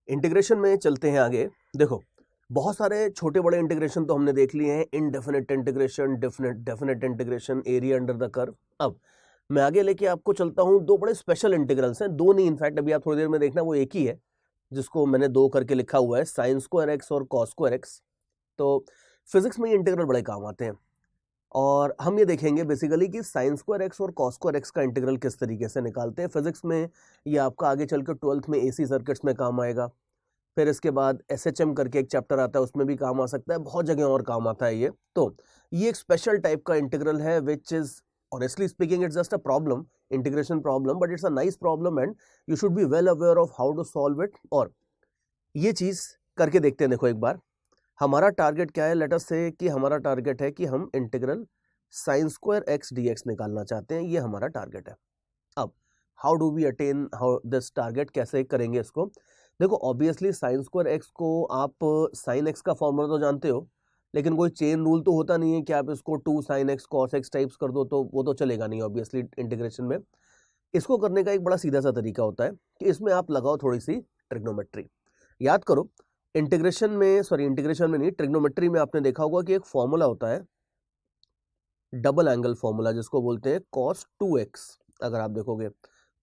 Integration में चलते हैं आगे। देखो, बहुत सारे छोटे बड़े इंटीग्रेशन तो हमने देख लिए हैं, indefinite integration, definite integration, area under the curve. अब मैं आगे लेके आपको चलता हूं, दो बड़े स्पेशल इंटीग्रल्स हैं, दो नहीं इनफैक्ट, अभी आप थोड़ी देर में देखना वो एक ही है, जिसको मैंने दो करके लिखा हुआ है, साइन स्क्वायर एक्स और कॉस स्क्वायर एक्स। तो फिजिक्स में ये इंटीग्रल बड़े काम आते हैं और हम ये देखेंगे बेसिकली कि साइन स्क्वायर एक्स और कॉस स्क्वायर एक्स का इंटीग्रल किस तरीके से निकालते हैं फिजिक्स में। ये आपका आगे चल के 12th में एसी सर्किट्स में काम आएगा। फिर इसके बाद एसएचएम करके एक चैप्टर आता है, उसमें भी काम आ सकता है, बहुत जगह और काम आता है ये। तो ये एक स्पेशल टाइप का इंटीग्रल है which is honestly speaking it's just a problem, integration problem, but it's a nice problem and you should be well aware of how to solve it. और ये चीज करके देखते हैं। देखो एक बार हमारा टारगेट क्या है, लेट अस से कि हमारा टारगेट है कि हम integral sine square x dx निकालना चाहते हैं, ये हमारा टारगेट है। अब how do we attain how this target, कैसे करेंगे इसको। देखो ऑब्वियसली साइन स्क्वायर एक्स को आप साइन एक्स का फॉर्मूला तो जानते हो, लेकिन कोई चेन रूल तो होता नहीं है कि आप इसको 2 sin x cos x types कर दो, तो वो तो चलेगा नहीं ऑब्वियसली इंटीग्रेशन में। इसको करने का एक बड़ा सीधा सा तरीका होता है कि इसमें आप लगाओ थोड़ी सी ट्रिग्नोमेट्री। याद करो इंटीग्रेशन में नहीं, ट्रिग्नोमेट्री में आपने देखा होगा कि एक फॉर्मूला होता है डबल एंगल फॉर्मूला, जिसको बोलते हैं cos 2x। अगर आप देखोगे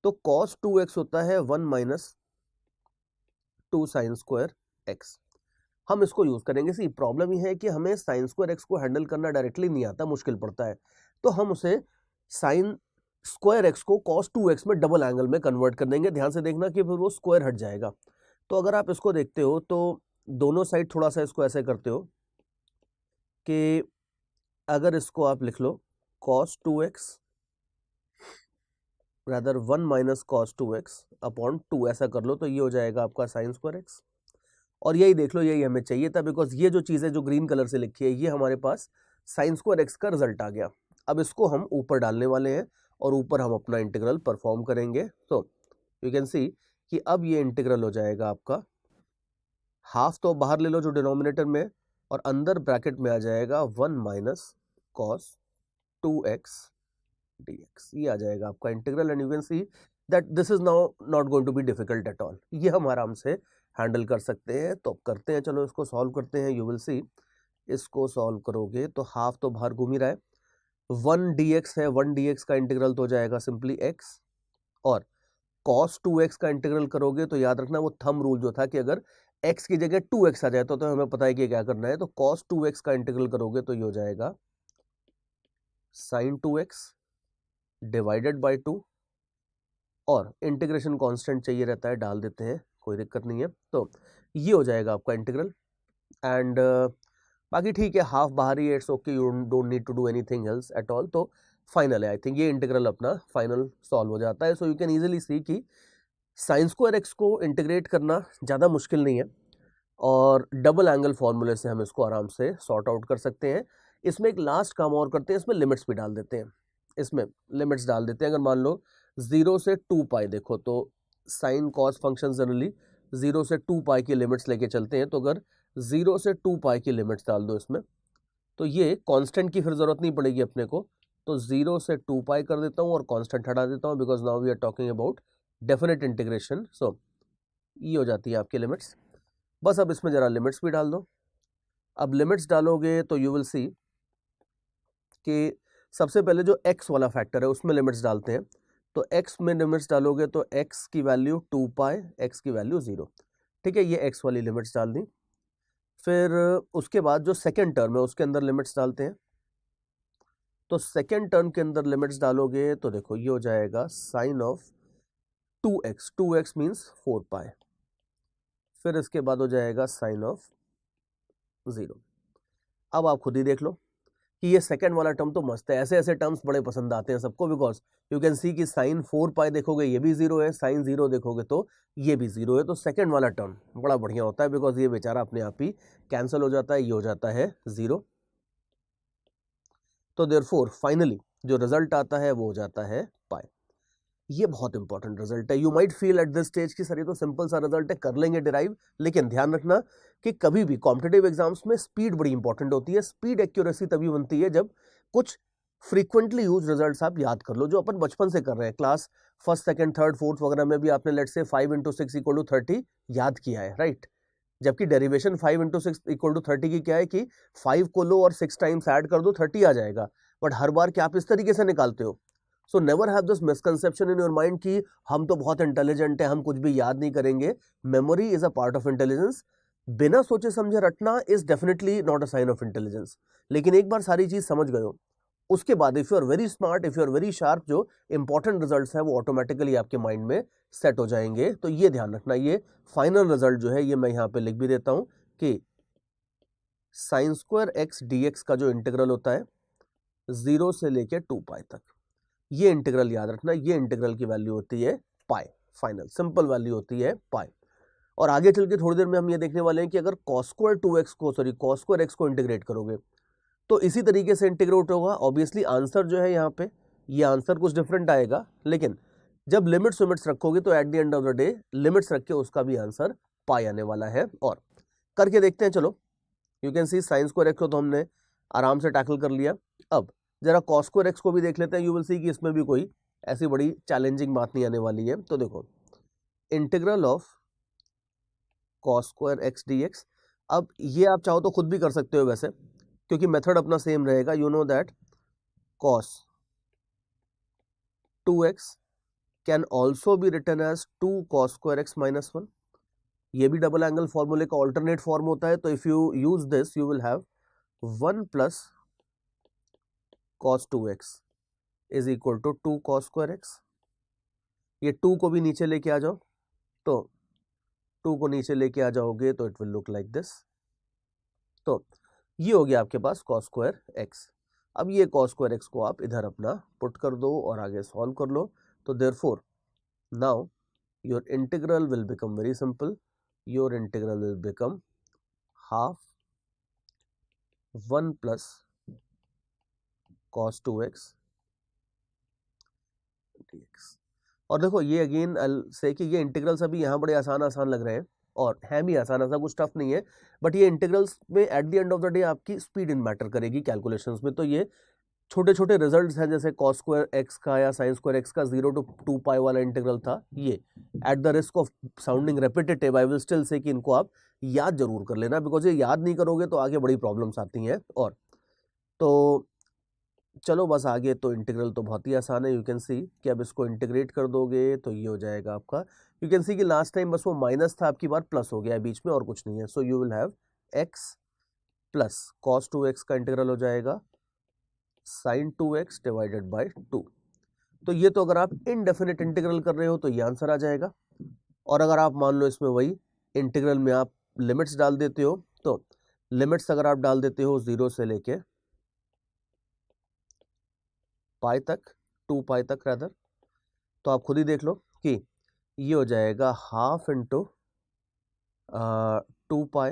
तो cos 2x होता है 1 माइनस 2 साइन स्क्वायर एक्स। हम इसको यूज करेंगे। सी प्रॉब्लम ये है कि हमें साइन स्क्वायर एक्स को हैंडल करना डायरेक्टली नहीं आता, मुश्किल पड़ता है, तो हम उसे साइन स्क्वायर एक्स को cos 2x में डबल एंगल में कन्वर्ट कर देंगे। ध्यान से देखना कि फिर वो स्क्वायर हट जाएगा। तो अगर आप इसको देखते हो तो दोनों साइड थोड़ा सा इसको ऐसे करते हो कि अगर इसको आप लिख लो cos 2x rather 1 minus cos 2x upon 2, ऐसा कर लो तो ये हो जाएगा आपका साइन स्क्वायर एक्स। और यही देख लो, यही हमें चाहिए था, बिकॉज ये जो चीज़ है जो ग्रीन कलर से लिखी है, ये हमारे पास साइन स्क्वायर एक्स का रिजल्ट आ गया। अब इसको हम ऊपर डालने वाले हैं और ऊपर हम अपना इंटीग्रल परफॉर्म करेंगे। तो यू कैन सी कि अब ये इंटीग्रल हो जाएगा आपका, हाफ तो बाहर ले लो जो डिनोमिनेटर में, और अंदर ब्रैकेट में आ जाएगा 1 माइनस cos 2x dx। ये आ जाएगा आपका integral and you can see that this is now not going to be difficult at all. ये हम आराम से हैंडल कर सकते हैं। तो करते हैं, चलो इसको सॉल्व करते हैं। यू विल सी इसको सॉल्व करोगे तो हाफ तो बाहर घूम ही रहा है, 1 dx है, 1 dx का इंटीग्रल तो हो जाएगा सिंपली x, और cos 2x का इंटीग्रल करोगे तो याद रखना वो थंब रूल जो था कि अगर x की जगह 2x आ जाए तो हमें पता है कि क्या करना है। तो cos 2x का इंटीग्रल करोगे तो ये हो जाएगा sin 2x डिवाइडेड बाय 2, और इंटीग्रेशन कांस्टेंट चाहिए रहता है, डाल देते हैं, कोई दिक्कत नहीं है। तो ये हो जाएगा आपका इंटीग्रल एंड बाकी ठीक है, हाफ बाहर ही है, it's okay, you don't need to do anything else at all. तो फाइनल है, आई थिंक ये इंटीग्रल अपना फाइनल सॉल्व हो जाता है। So you can easily see कि साइन स्क्वायर एक्स को इंटीग्रेट करना ज़्यादा मुश्किल नहीं है और डबल एंगल फॉर्मूले से हम इसको आराम से सॉर्ट आउट कर सकते हैं। इसमें एक लास्ट काम और करते हैं, इसमें लिमिट्स भी डाल देते हैं। इसमें लिमिट्स डाल देते हैं, अगर मान लो 0 से 2 पाई, देखो तो साइन कॉस फंक्शन जनरली 0 से 2 पाई की लिमिट्स लेके चलते हैं। तो अगर 0 से 2 पाई की लिमिट्स डाल दो इसमें, तो ये कांस्टेंट की फिर ज़रूरत नहीं पड़ेगी अपने को। तो 0 से 2 पाई कर देता हूँ और कांस्टेंट हटा देता हूँ, because now we are talking about definite integration. So ये हो जाती है आपकी लिमिट्स। बस अब इसमें ज़रा लिमिट्स भी डाल दो। अब लिमिट्स डालोगे तो यू विल सी कि सबसे पहले जो x वाला फैक्टर है उसमें लिमिट्स डालते हैं। तो x में लिमिट्स डालोगे तो x की वैल्यू 2 पाई, x की वैल्यू 0, ठीक है, ये x वाली लिमिट्स डाल दी। फिर उसके बाद जो सेकेंड टर्म है उसके अंदर लिमिट्स डालते हैं। तो सेकेंड टर्म के अंदर लिमिट्स डालोगे तो देखो ये हो जाएगा sign of 2x, 2x means 4 पाई, फिर इसके बाद हो जाएगा साइन ऑफ 0। अब आप खुद ही देख लो कि ये सेकंड वाला टर्म तो मस्त है, ऐसे ऐसे टर्म्स बड़े पसंद आते हैं सबको, बिकॉज यू कैन सी कि साइन 4 पाई देखोगे ये भी 0 है, साइन 0 देखोगे तो ये भी 0 है। तो सेकंड वाला टर्म बड़ा बढ़िया होता है, बिकॉज ये बेचारा अपने आप ही कैंसिल हो जाता है, ये हो जाता है 0। तो देयरफॉर फाइनली जो रिजल्ट आता है वो हो जाता है पाई। ये बहुत इंपॉर्टेंट रिजल्ट है। You might feel at this stage कि सर ये तो सिंपल सा रिजल्ट है, कर लेंगे डिराइव, लेकिन ध्यान रखना कि कभी भी कॉम्पिटिटिव एग्जाम्स में स्पीड बड़ी इंपॉर्टेंट होती है। स्पीड एक्यूरेसी तभी बनती है जब कुछ फ्रीक्वेंटली यूज रिजल्ट्स आप याद कर लो जो अपन बचपन से कर रहे हैं, class first second third fourth वगैरह में भी आपने लेट्स से 5 × 6 = 30 याद किया है, राइट। जबकि डेरिवेशन 5 × 6 = 30 की क्या है कि 5 को लो और 6 टाइम्स ऐड कर दो 30 आ जाएगा, बट हर बार क्या आप इस तरीके से निकालते हो? So never have this misconception in your mind कि हम तो बहुत इंटेलिजेंट है, हम कुछ भी याद नहीं करेंगे। Memory is a part of intelligence. बिना सोचे समझे रटना is definitely not a sign of intelligence. लेकिन एक बार सारी चीज समझ गए हो, उसके बाद if you are very smart, if you are very sharp, जो इंपॉर्टेंट रिजल्ट्स हैं वो ऑटोमेटिकली आपके माइंड में सेट हो जाएंगे। तो ये ध्यान रखना, ये फाइनल रिजल्ट जो है ये मैं यहाँ पे लिख भी देता हूं कि sin² x dx का जो इंटीग्रल होता है 0 से लेके 2π तक, ये इंटीग्रल याद रखना, ये इंटीग्रल की वैल्यू होती है पाई। फाइनल सिंपल वैल्यू होती है पाई। और आगे चल के थोड़ी देर में हम ये देखने वाले हैं कि अगर cos² x को इंटीग्रेट करोगे तो इसी तरीके से इंटीग्रेट होगा। ऑब्वियसली आंसर जो है यहाँ पे, ये आंसर कुछ डिफरेंट आएगा, लेकिन जब लिमिट्स रखोगे तो at the end of the day limits रख के उसका भी आंसर पाई आने वाला है। और करके देखते हैं, चलो। You can C sin² x को तो हमने आराम से टैकल कर लिया। अब जरा cos² x को भी देख लेते हैं। यू विल सी कि इसमें भी कोई ऐसी बड़ी चैलेंजिंग बात नहीं आने वाली है। तो देखो, integral of cos² x dx, अब ये आप चाहो तो खुद भी कर सकते हो वैसे, क्योंकि मेथड अपना सेम रहेगा। You know that cos 2x can also be written as 2 cos² x - 1। ये भी डबल एंगल फॉर्मूले का ऑल्टरनेट फॉर्म होता है। तो if you use this you will have 1 + cos 2x is equal to 2 cos² x। ये 2 को भी नीचे लेके आ जाओ, तो 2 को नीचे लेके आ जाओगे तो it will look like this. तो ये हो गया आपके पास cos² x। अब ये cos² x को आप इधर अपना पुट कर दो और आगे सॉल्व कर लो। तो therefore now your integral will become very simple. Your integral will become half 1 + cos 2x dx। और देखो ये अगेन से कि ये इंटीग्रल्स अभी यहाँ बड़े आसान लग रहे हैं, और है भी आसान, ऐसा कुछ टफ नहीं है, बट ये इंटीग्रल्स में eight the end of the day आपकी स्पीड इन मैटर करेगी कैलकुलेशंस में। तो ये छोटे छोटे रिजल्ट्स हैं, जैसे cos² x का या sin² x का 0 to 2π वाला इंटीग्रल था, ये at the risk of sounding repetitive I will still say कि इनको आप याद जरूर कर लेना, बिकॉज ये याद नहीं करोगे तो आगे बड़ी प्रॉब्लम्स आती हैं। और तो चलो बस आगे तो इंटीग्रल तो बहुत ही आसान है। यू कैन सी कि अब इसको इंटीग्रेट कर दोगे तो ये हो जाएगा आपका, यू कैन सी कि लास्ट टाइम बस वो माइनस था, आपकी बार प्लस हो गया है बीच में, और कुछ नहीं है। So you will have x + cos 2x का इंटीग्रल हो जाएगा sin 2x / 2। तो ये तो अगर आप इनडेफिनेट इंटीग्रल कर रहे हो तो ये आंसर आ जाएगा। और अगर आप मान लो इसमें वही इंटीग्रल में आप लिमिट्स डाल देते हो, तो लिमिट्स अगर आप डाल देते हो 0 से लेके पाई तक, 2π तक रादर, तो आप खुद ही देख लो कि ये हो जाएगा हाफ इंटू 2π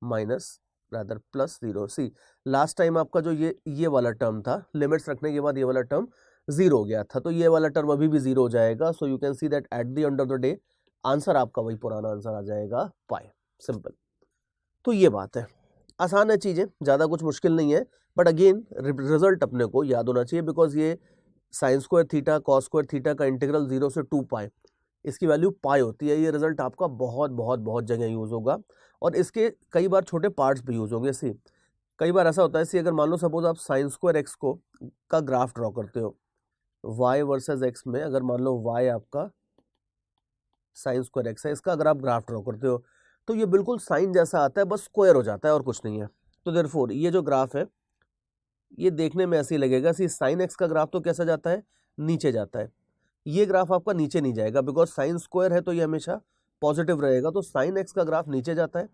माइनस रादर +0। सी लास्ट टाइम आपका जो ये वाला टर्म था, लिमिट्स रखने के बाद ये वाला टर्म 0 हो गया था, तो ये वाला टर्म अभी भी 0 हो जाएगा। सो you can see that at the end of the day answer आपका वही पुराना आंसर आ जाएगा पाई। सिंपल। तो ये बात है, आसान है चीजें, ज्यादा कुछ मुश्किल नहीं है, बट अगेन रिजल्ट अपने को याद होना चाहिए, बिकॉज ये sin² थीटा cos² थीटा का इंटीग्रल 0 से 2π, इसकी वैल्यू पाई होती है। ये रिजल्ट आपका बहुत बहुत बहुत जगह यूज होगा, और इसके कई बार छोटे पार्ट्स भी यूज होंगे। सी कई बार ऐसा होता है, सी अगर मान लो सपोज आप sin² x को का ग्राफ ड्रॉ करते हो y वर्सेस x में, अगर मान लो y आपका sin² x है, इसका अगर आप ग्राफ ड्रॉ करते हो तो ये बिल्कुल साइन जैसा आता है, बस स्क्वायर हो जाता है और कुछ नहीं है। तो देयरफॉर ये जो ग्राफ है ये देखने में ऐसे ही लगेगा। सी sin x का ग्राफ तो कैसा जाता है, नीचे जाता है। ये ग्राफ आपका नीचे नहीं जाएगा, बिकॉज sin² है तो ये हमेशा पॉजिटिव रहेगा, तो sin x का ग्राफ नीचे जाता है,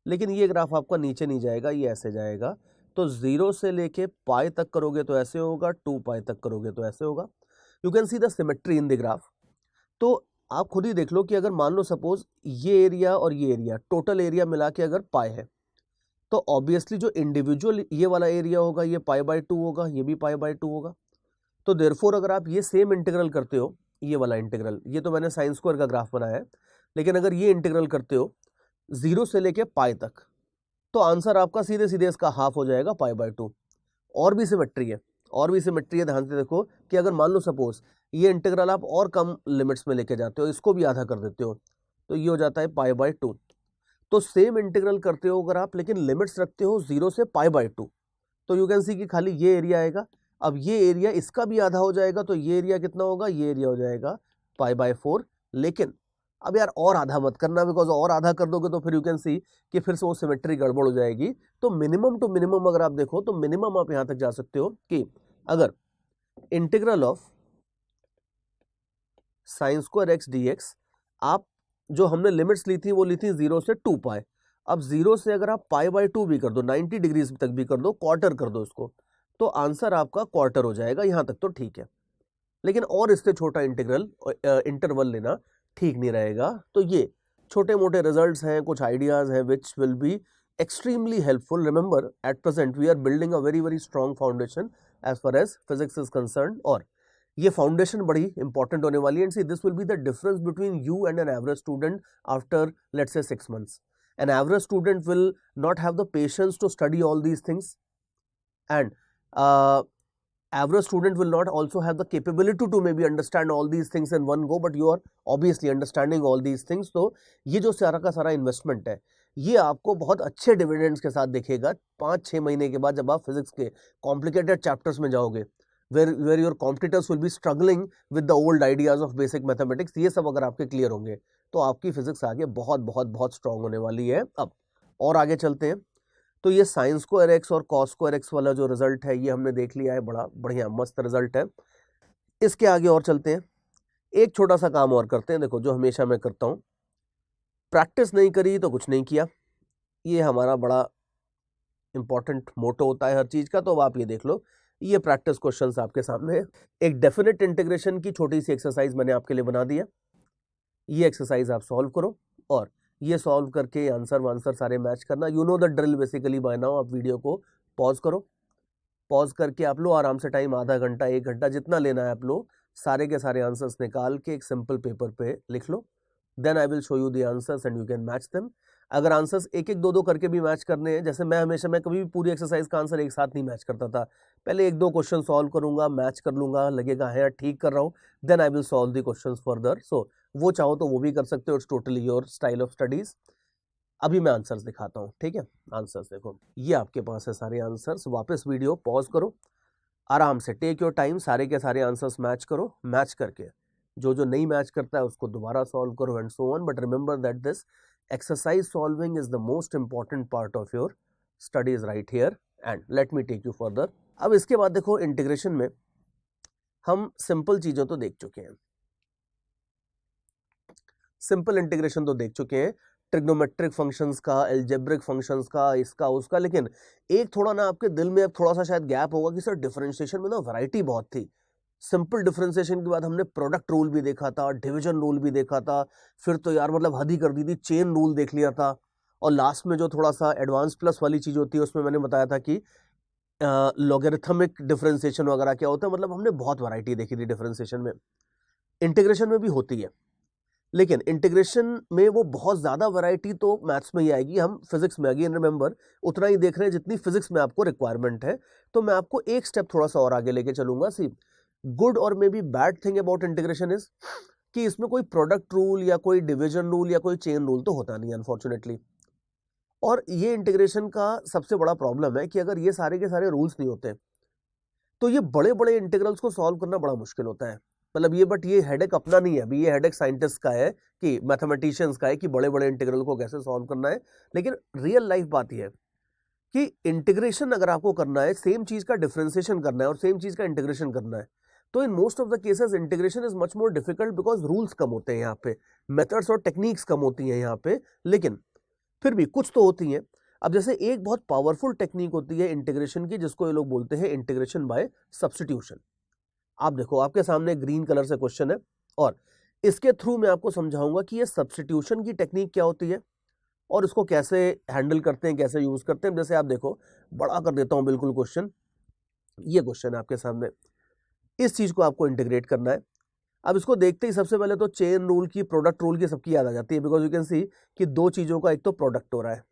लेकिन ये ग्राफ आपका नीचे नहीं जाएगा, ये ऐसे जाएगा। तो 0 से लेके पाई तक करोगे तो ऐसे होगा, 2π तक करोगे तो ऐसे होगा। You can see the symmetry in the graph. तो आप खुद ही देख लो कि अगर मान लो सपोज ये एरिया और ये एरिया, टोटल एरिया मिला के अगर पाई है, तो ऑब्वियसली जो इंडिविजुअल ये वाला एरिया होगा ये π/2 होगा, ये भी π/2 होगा। तो देयरफॉर अगर आप ये सेम इंटीग्रल करते हो, ये वाला इंटीग्रल, ये तो मैंने sin² का ग्राफ बनाया है, लेकिन अगर ये इंटीग्रल करते हो 0 से लेके पाई तक, तो आंसर आपका सीधे सीधे इसका हाफ हो जाएगा π/2। और भी सिमेट्री है, और भी सिमेट्री है। ध्यान से देखो कि अगर मान लो सपोज ये इंटीग्रल आप और कम लिमिट्स में लेके जाते हो, इसको भी आधा कर देते हो, तो ये हो जाता है π/2। तो सेम इंटीग्रल करते हो अगर आप, लेकिन लिमिट्स रखते हो 0 से π/2, तो यू कैन सी कि खाली ये एरिया आएगा। अब ये एरिया इसका भी आधा हो जाएगा, तो ये एरिया कितना होगा, ये एरिया हो जाएगा π/4। लेकिन अब यार और आधा मत करना, बिकॉज और आधा कर दोगे तो फिर यू कैन सी कि फिर से वो सिमेट्री गड़बड़ हो जाएगी। तो मिनिमम टू मिनिमम अगर आप देखो तो मिनिमम आप यहां तक जा सकते हो कि अगर integral of sin square x dx, आप जो हमने लिमिट्स ली थी वो ली थी 0 से 2π। अब 0 से अगर आप π/2 भी कर दो, 90 डिग्रीज तक भी कर दो, क्वार्टर कर दो इसको, तो आंसर आपका क्वार्टर हो जाएगा। यहां तक तो ठीक है, लेकिन और इससे छोटा इंटीग्रल इंटरवल लेना ठीक नहीं रहेगा। तो ये छोटे मोटे रिजल्ट्स हैं, कुछ आइडियाज हैं which will be extremely helpful. Remember at present we are building a very very strong foundation as far as physics is concern, और ये फाउंडेशन बड़ी इंपॉर्टेंट होने वाली है। And see this will be the difference between you and an average student after let's say 6 months. An average student will not have the patience to study all these things, and average student will not also have the capability to maybe understand all these things in one go, but you are obviously understanding all these things. तो ये जो सारा का सारा investment है, ये आपको बहुत अच्छे डिविडेंड्स के साथ दिखेगा 5-6 महीने के बाद, जब आप फिजिक्स के कॉम्प्लिकेटेड चैप्टर्स में जाओगे, where your competitors will be struggling with the old ideas of basic mathematics। ये सब अगर आपके क्लियर होंगे तो आपकी फिजिक्स आगे बहुत बहुत बहुत स्ट्रांग होने वाली है। अब और आगे चलते हैं। तो ये साइन स्क्वायर एक्स और कॉस स्क्वायर एक्स वाला जो रिजल्ट है ये हमने देख लिया है, बड़ा बढ़िया मस्त रिजल्ट है। इसके आगे और चलते हैं, एक छोटा सा काम और करते हैं। देखो जो हमेशा मैं करता हूँ, प्रैक्टिस नहीं करी तो कुछ नहीं किया, ये हमारा बड़ा इंपॉर्टेंट मोटो होता है हर चीज का। तो अब आप ये देख लो, ये प्रैक्टिस क्वेश्चंस आपके सामने है। एक डेफिनेट इंटीग्रेशन की छोटी सी एक्सरसाइज मैंने आपके लिए बना दिया, ये एक्सरसाइज आप सॉल्व करो, और ये सॉल्व करके आंसर वांसर सारे मैच करना। You know the drill basically bye now. आप वीडियो को पॉज करो, पॉज करके आप लो आराम से टाइम, आधा घंटा 1 घंटा जितना लेना है आप लो, सारे के सारे आंसर्स निकाल के एक सिंपल पेपर पे लिख लो। Then I will show you the answers and you can match them. अगर आंसर्स 1-1, 2-2 करके भी मैच करने हैं, जैसे मैं कभी भी पूरी एक्सरसाइज का आंसर एक साथ नहीं मैच करता था, पहले 1-2 क्वेश्चन सॉल्व करूंगा, मैच कर लूंगा, लगेगा है ठीक कर रहा हूँ, then I will solve the questions further. So वो चाहो तो वो भी कर सकते हो, it's totally your style of studies. अभी मैं आंसर्स दिखाता हूँ, ठीक है। आंसर्स देखो, ये आपके पास है सारे आंसर्स। वापस वीडियो पॉज करो, आराम से टेक योर टाइम, सारे के सारे आंसर्स मैच करो। मैच करके जो जो नहीं मैच करता है उसको दोबारा सॉल्व करो and so on. But remember that this exercise solving is the most important part of your studies right here, and let me take you further। अब इसके बाद देखो, इंटीग्रेशन में हम सिंपल चीजों तो देख चुके हैं, सिंपल इंटीग्रेशन तो देख चुके हैं, ट्रिग्नोमेट्रिक फंक्शंस का, एल्जेब्रिक फंक्शंस का, इसका उसका। लेकिन एक थोड़ा ना आपके दिल में अब थोड़ा सा शायद गैप होगा कि सर डिफरेंशिएशन में ना वैरायटी बहुत थी। सिंपल डिफरेंशिएशन के बाद हमने प्रोडक्ट रूल भी देखा था, डिवीजन रूल भी देखा था, फिर तो यार मतलब हद ही कर दी थी, चेन रूल देख लिया था, और लास्ट में जो थोड़ा सा एडवांस प्लस वाली चीज होती है उसमें मैंने बताया था कि लॉगरिथमिक डिफरेंशिएशन वगैरह क्या होता है। मतलब हमने बहुत वैरायटी देखी थी डिफरेंशिएशन में, इंटीग्रेशन में भी होती है, लेकिन इंटीग्रेशन में वो बहुत ज्यादा वैरायटी तो मैथ्स में ही आएगी, हम फिजिक्स में अगेन रिमेंबर उतना ही देख रहे हैं जितनी फिजिक्स में आपको रिक्वायरमेंट है। तो मैं आपको एक स्टेप थोड़ा सा और आगे लेके चलूंगा। सी गुड और may be bad thing about integration is कि इसमें कोई प्रोडक्ट रूल या कोई डिवीजन रूल या कोई चेन रूल तो होता नहीं अनफॉर्चुनेटली। और ये इंटीग्रेशन का सबसे बड़ा प्रॉब्लम है कि अगर ये सारे के सारे रूल्स नहीं होते तो ये बड़े बड़े इंटीग्रल्स को सॉल्व करना बड़ा मुश्किल होता है। मतलब ये, बट ये हेडेक अपना नहीं है अभी, ये हेडेक साइंटिस्ट का है कि मैथमेटिशियंस का है कि बड़े बड़े इंटीग्रल को कैसे सॉल्व करना है। लेकिन रियल लाइफ बात यह है कि इंटीग्रेशन अगर आपको करना है, सेम चीज का डिफरेंशिएशन करना है और सेम चीज का इंटीग्रेशन करना है, तो in most of the cases integration is much more difficult because rules कम होते हैं यहाँ पे, मेथड्स और टेक्निक्स कम होती हैं यहाँ पे, लेकिन फिर भी कुछ तो होती हैं। अब जैसे एक बहुत पावरफुल टेक्निक होती है इंटीग्रेशन की, जिसको ये लोग बोलते हैं इंटीग्रेशन बाय सब्स्टिट्यूशन। आप देखो, आपके सामने ग्रीन कलर से क्वेश्चन है और इसके थ्रू मैं आपको समझाऊंगा कि ये सब्स्टिट्यूशन की टेक्निक क्या होती है और इसको कैसे हैंडल करते हैं, कैसे यूज करते हैं। जैसे आप देखो, बड़ा कर देता हूं बिल्कुल क्वेश्चन, ये क्वेश्चन है आपके सामने, इस चीज को आपको इंटीग्रेट करना है। अब इसको देखते ही सबसे पहले तो चेन रूल की, प्रोडक्ट रूल की सबकी याद आ जाती है, बिकॉज यू कैन सी कि दो चीजों का एक तो प्रोडक्ट हो रहा है,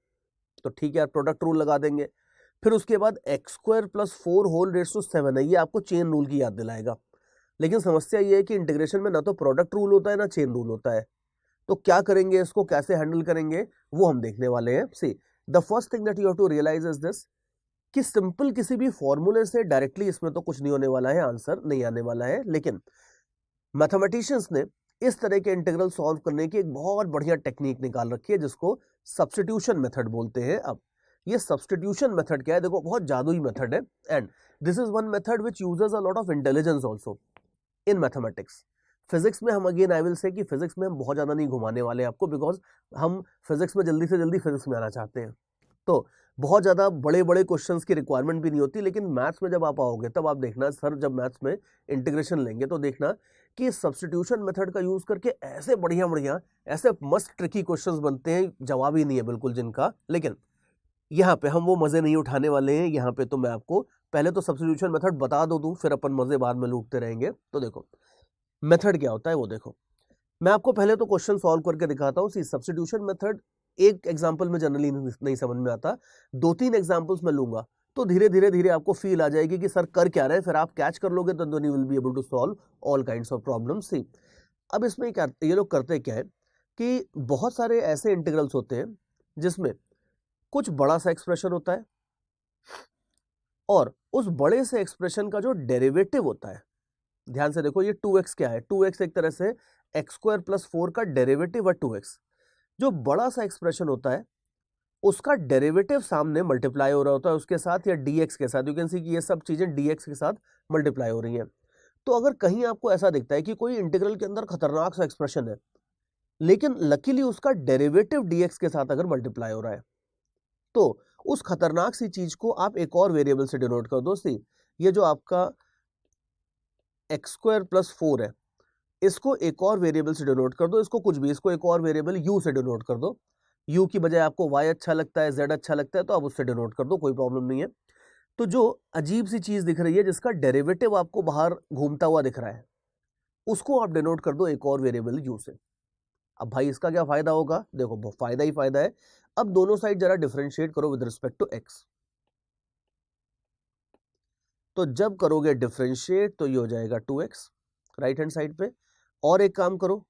तो ठीक है यार प्रोडक्ट रूल लगा देंगे। फिर उसके बाद x² + 4 होल रेज़ टू 7 है, ये आपको चेन रूल की याद दिलाएगा। लेकिन समस्या ये है कि इंटीग्रेशन में ना तो प्रोडक्ट रूल होता है ना चेन रूल होता है। तो क्या करेंगे, इसको कैसे हैंडल करेंगे वो हम देखने वाले हैं। See the first thing that you have to realise is this कि सिंपल किसी भी फॉर्मूले से डायरेक्टली इसमें तो कुछ नहीं होने वाला है, आंसर नहीं आने वाला है। लेकिन मैथमेटिशियंस ने इस तरह के इंटीग्रल सॉल्व करने की एक बहुत बढ़िया टेक्निक निकाल रखी है जिसको सब्स्टिट्यूशन मेथड बोलते हैं। अब ये सब्स्टिट्यूशन मेथड क्या है, देखो बहुत जादुई मेथड है, and this is one method which uses a lot of intelligence also in mathematics. Physics में हम अगेन आई विल से कि फिजिक्स में हम बहुत ज्यादा नहीं घुमाने वाले आपको, बिकॉज हम फिजिक्स में जल्दी से जल्दी फिजिक्स में आना चाहते हैं। तो बहुत ज़्यादा बड़े बड़े क्वेश्चंस की रिक्वायरमेंट भी नहीं होती, लेकिन मैथ्स में जब आप आओगे तब आप देखना सर, जब मैथ्स में इंटीग्रेशन लेंगे तो देखना कि सब्स्टिट्यूशन मेथड का यूज़ करके ऐसे बढ़िया बढ़िया ऐसे मस्त ट्रिकी क्वेश्चंस बनते हैं, जवाब ही नहीं है बिल्कुल जिनका। लेकिन यहाँ पे हम वो मज़े नहीं उठाने वाले हैं। यहाँ पे तो मैं आपको पहले तो सब्स्टिट्यूशन मेथड बता दूँ, फिर अपन मज़े बाद में लूटते रहेंगे। तो देखो मेथड क्या होता है वो देखो, मैं आपको पहले तो क्वेश्चन सॉल्व करके दिखाता हूँ। सी सब्स्टिट्यूशन मेथड एक एग्जाम्पल में जनरली नहीं समझ में आता, 2-3 एग्जाम्पल्स में लूंगा तो धीरे धीरे धीरे आपको फील आ जाएगी कि सर कर क्या रहे हैं, फिर आप कैच कर लोगे तो you will be able to solve all kinds of problems. See अब इसमें क्या ये लोग करते क्या है कि बहुत सारे ऐसे इंटीग्रल्स होते हैं जिसमें कुछ बड़ा सा एक्सप्रेशन होता है और उस बड़े से एक्सप्रेशन का जो डेरिवेटिव होता है, ध्यान से देखो ये 2x क्या है, 2x एक तरह से x² + 4 का डेरिवेटिव है 2x। जो बड़ा सा एक्सप्रेशन होता है उसका डेरिवेटिव सामने मल्टीप्लाई हो रहा होता है उसके साथ या dx के साथ। यू कैन सी कि ये सब चीजें dx के साथ मल्टीप्लाई हो रही हैं। तो अगर कहीं आपको ऐसा दिखता है कि कोई इंटीग्रल के अंदर खतरनाक सा एक्सप्रेशन है लेकिन लकीली उसका डेरिवेटिव dx के साथ अगर मल्टीप्लाई हो रहा है, तो उस खतरनाक सी चीज को आप एक और वेरिएबल से डिनोट कर दो। सी ये जो आपका x² + 4 है, इसको एक और वेरिएबल से डिनोट कर दो, इसको कुछ भी, इसको एक और वेरिएबल u से डिनोट कर दो। u की बजाय आपको y अच्छा लगता है, z अच्छा लगता है तो आप उससे डिनोट कर दो, कोई प्रॉब्लम नहीं है। तो जो अजीब सी चीज दिख रही है जिसका डेरिवेटिव आपको बाहर घूमता हुआ दिख रहा है, उसको आप डिनोट कर दो एक और वेरिएबल u से। अब भाई इसका क्या फायदा होगा, देखो फायदा ही फायदा है। अब दोनों साइड जरा डिफरेंशिएट करो विद रिस्पेक्ट टू x। तो जब करोगे डिफरेंशिएट तो ये हो जाएगा 2x राइट हैंड साइड पे। और एक काम करो,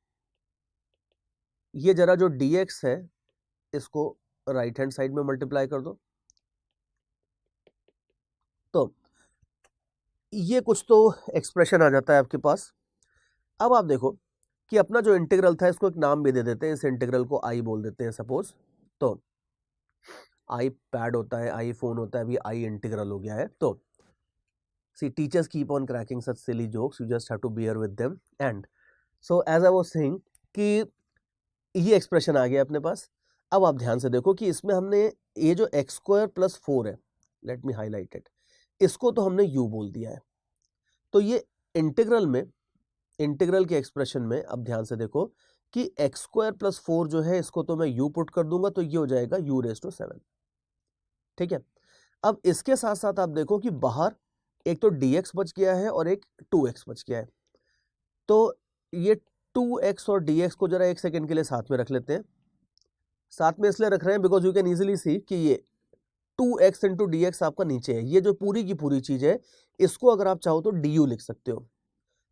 ये जरा जो dx है इसको राइट हैंड साइड में मल्टीप्लाई कर दो। तो ये कुछ तो एक्सप्रेशन आ जाता है आपके पास। अब आप देखो कि अपना जो इंटीग्रल था इसको एक नाम भी दे देते हैं, इस इंटीग्रल को आई बोल देते हैं सपोज। तो आई पैड होता है, आई फोन होता है, अभी आई इंटीग्रल हो गया है। तो see teachers keep on cracking such silly jokes, you just have to bear with them. And so as I was saying कि ये एक्सप्रेशन आ गया अपने पास। अब आप ध्यान से देखो कि इसमें हमने ये जो x² + 4 है, लेट मी हाईलाइट इट, इसको तो हमने u बोल दिया है। तो ये इंटीग्रल में, इंटीग्रल के एक्सप्रेशन में अब ध्यान से देखो कि x² + 4 जो है इसको तो मैं u पुट कर दूंगा तो ये हो जाएगा u⁻⁷। ठीक है। अब इसके साथ साथ आप देखो कि बाहर एक तो dx बच गया है और एक 2x बच गया है। तो ये 2x और dx को जरा एक सेकेंड के लिए साथ में रख लेते हैं। साथ में इसलिए रख रहे हैं because you can easily see कि ये 2x × dx आपका नीचे है, ये जो पूरी की पूरी चीज है इसको अगर आप चाहो तो du लिख सकते हो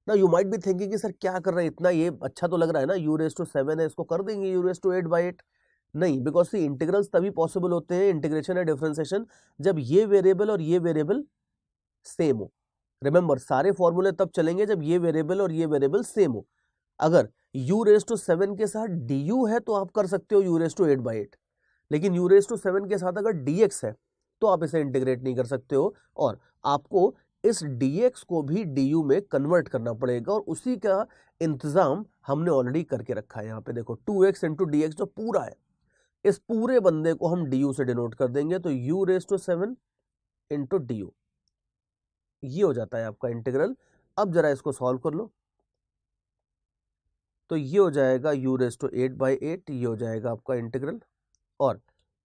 ना। यू माइट बी थिंकिंग कि सर क्या कर रहे हैं इतना, ये अच्छा तो लग रहा है ना, u⁻⁷ है, इसको कर देंगे u⁻8/8। नहीं, बिकॉज सी इंटीग्रल्स तभी पॉसिबल होते हैं, इंटीग्रेशन या डिफरेंशिएशन, जब ये वेरिएबल और ये वेरिएबल सेम हो। रिमेंबर सारे फॉर्मूले तब चलेंगे जब ये वेरिएबल और ये वेरिएबल सेम हो। अगर u⁻7 के साथ du है तो आप कर सकते हो u⁻8/8, लेकिन u⁻7 के साथ अगर dx है तो आप इसे इंटीग्रेट नहीं कर सकते हो, और आपको इस dx को भी du में कन्वर्ट करना पड़ेगा, और उसी का इंतजाम हमने ऑलरेडी करके रखा है। यहाँ पे देखो 2x × dx जो पूरा है, इस पूरे बंदे को हम du से डिनोट कर देंगे, तो u⁻7 × du ये हो जाता है आपका इंटीग्रल। अब जरा इसको सॉल्व कर लो, तो ये हो जाएगा u⁻8/8, ये हो जाएगा आपका इंटीग्रल। और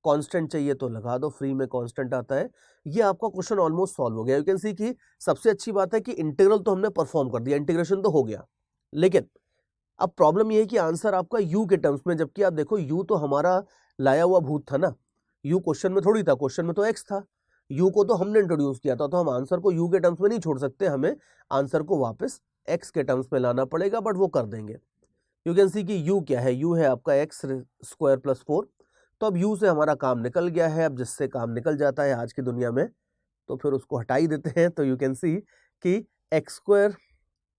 कांस्टेंट चाहिए तो लगा दो, फ्री में कांस्टेंट आता है। ये आपका क्वेश्चन ऑलमोस्ट सॉल्व हो गया। यू कैन सी कि सबसे अच्छी बात है कि इंटीग्रल तो हमने परफॉर्म कर दिया, इंटीग्रेशन तो हो गया, लेकिन अब प्रॉब्लम ये है कि आंसर आपका u के टर्म्स में, जबकि आप देखो u तो हमारा लाया हुआ भूत था ना, u क्वेश्चन में थोड़ी था, क्वेश्चन में तो x था। u को तो हमने इंट्रोड्यूस किया था, तो हम आंसर को u के टर्म्स में नहीं छोड़ सकते, हमें आंसर को वापस x के टर्म्स में लाना पड़ेगा, बट वो कर देंगे। यू कैन सी कि u क्या है, u है आपका x स्क्वायर प्लस 4। तो अब u से हमारा काम निकल गया है। अब जिससे काम निकल जाता है आज की दुनिया में तो फिर उसको हटा ही देते हैं। तो यू कैन सी कि एक्स स्क्वायर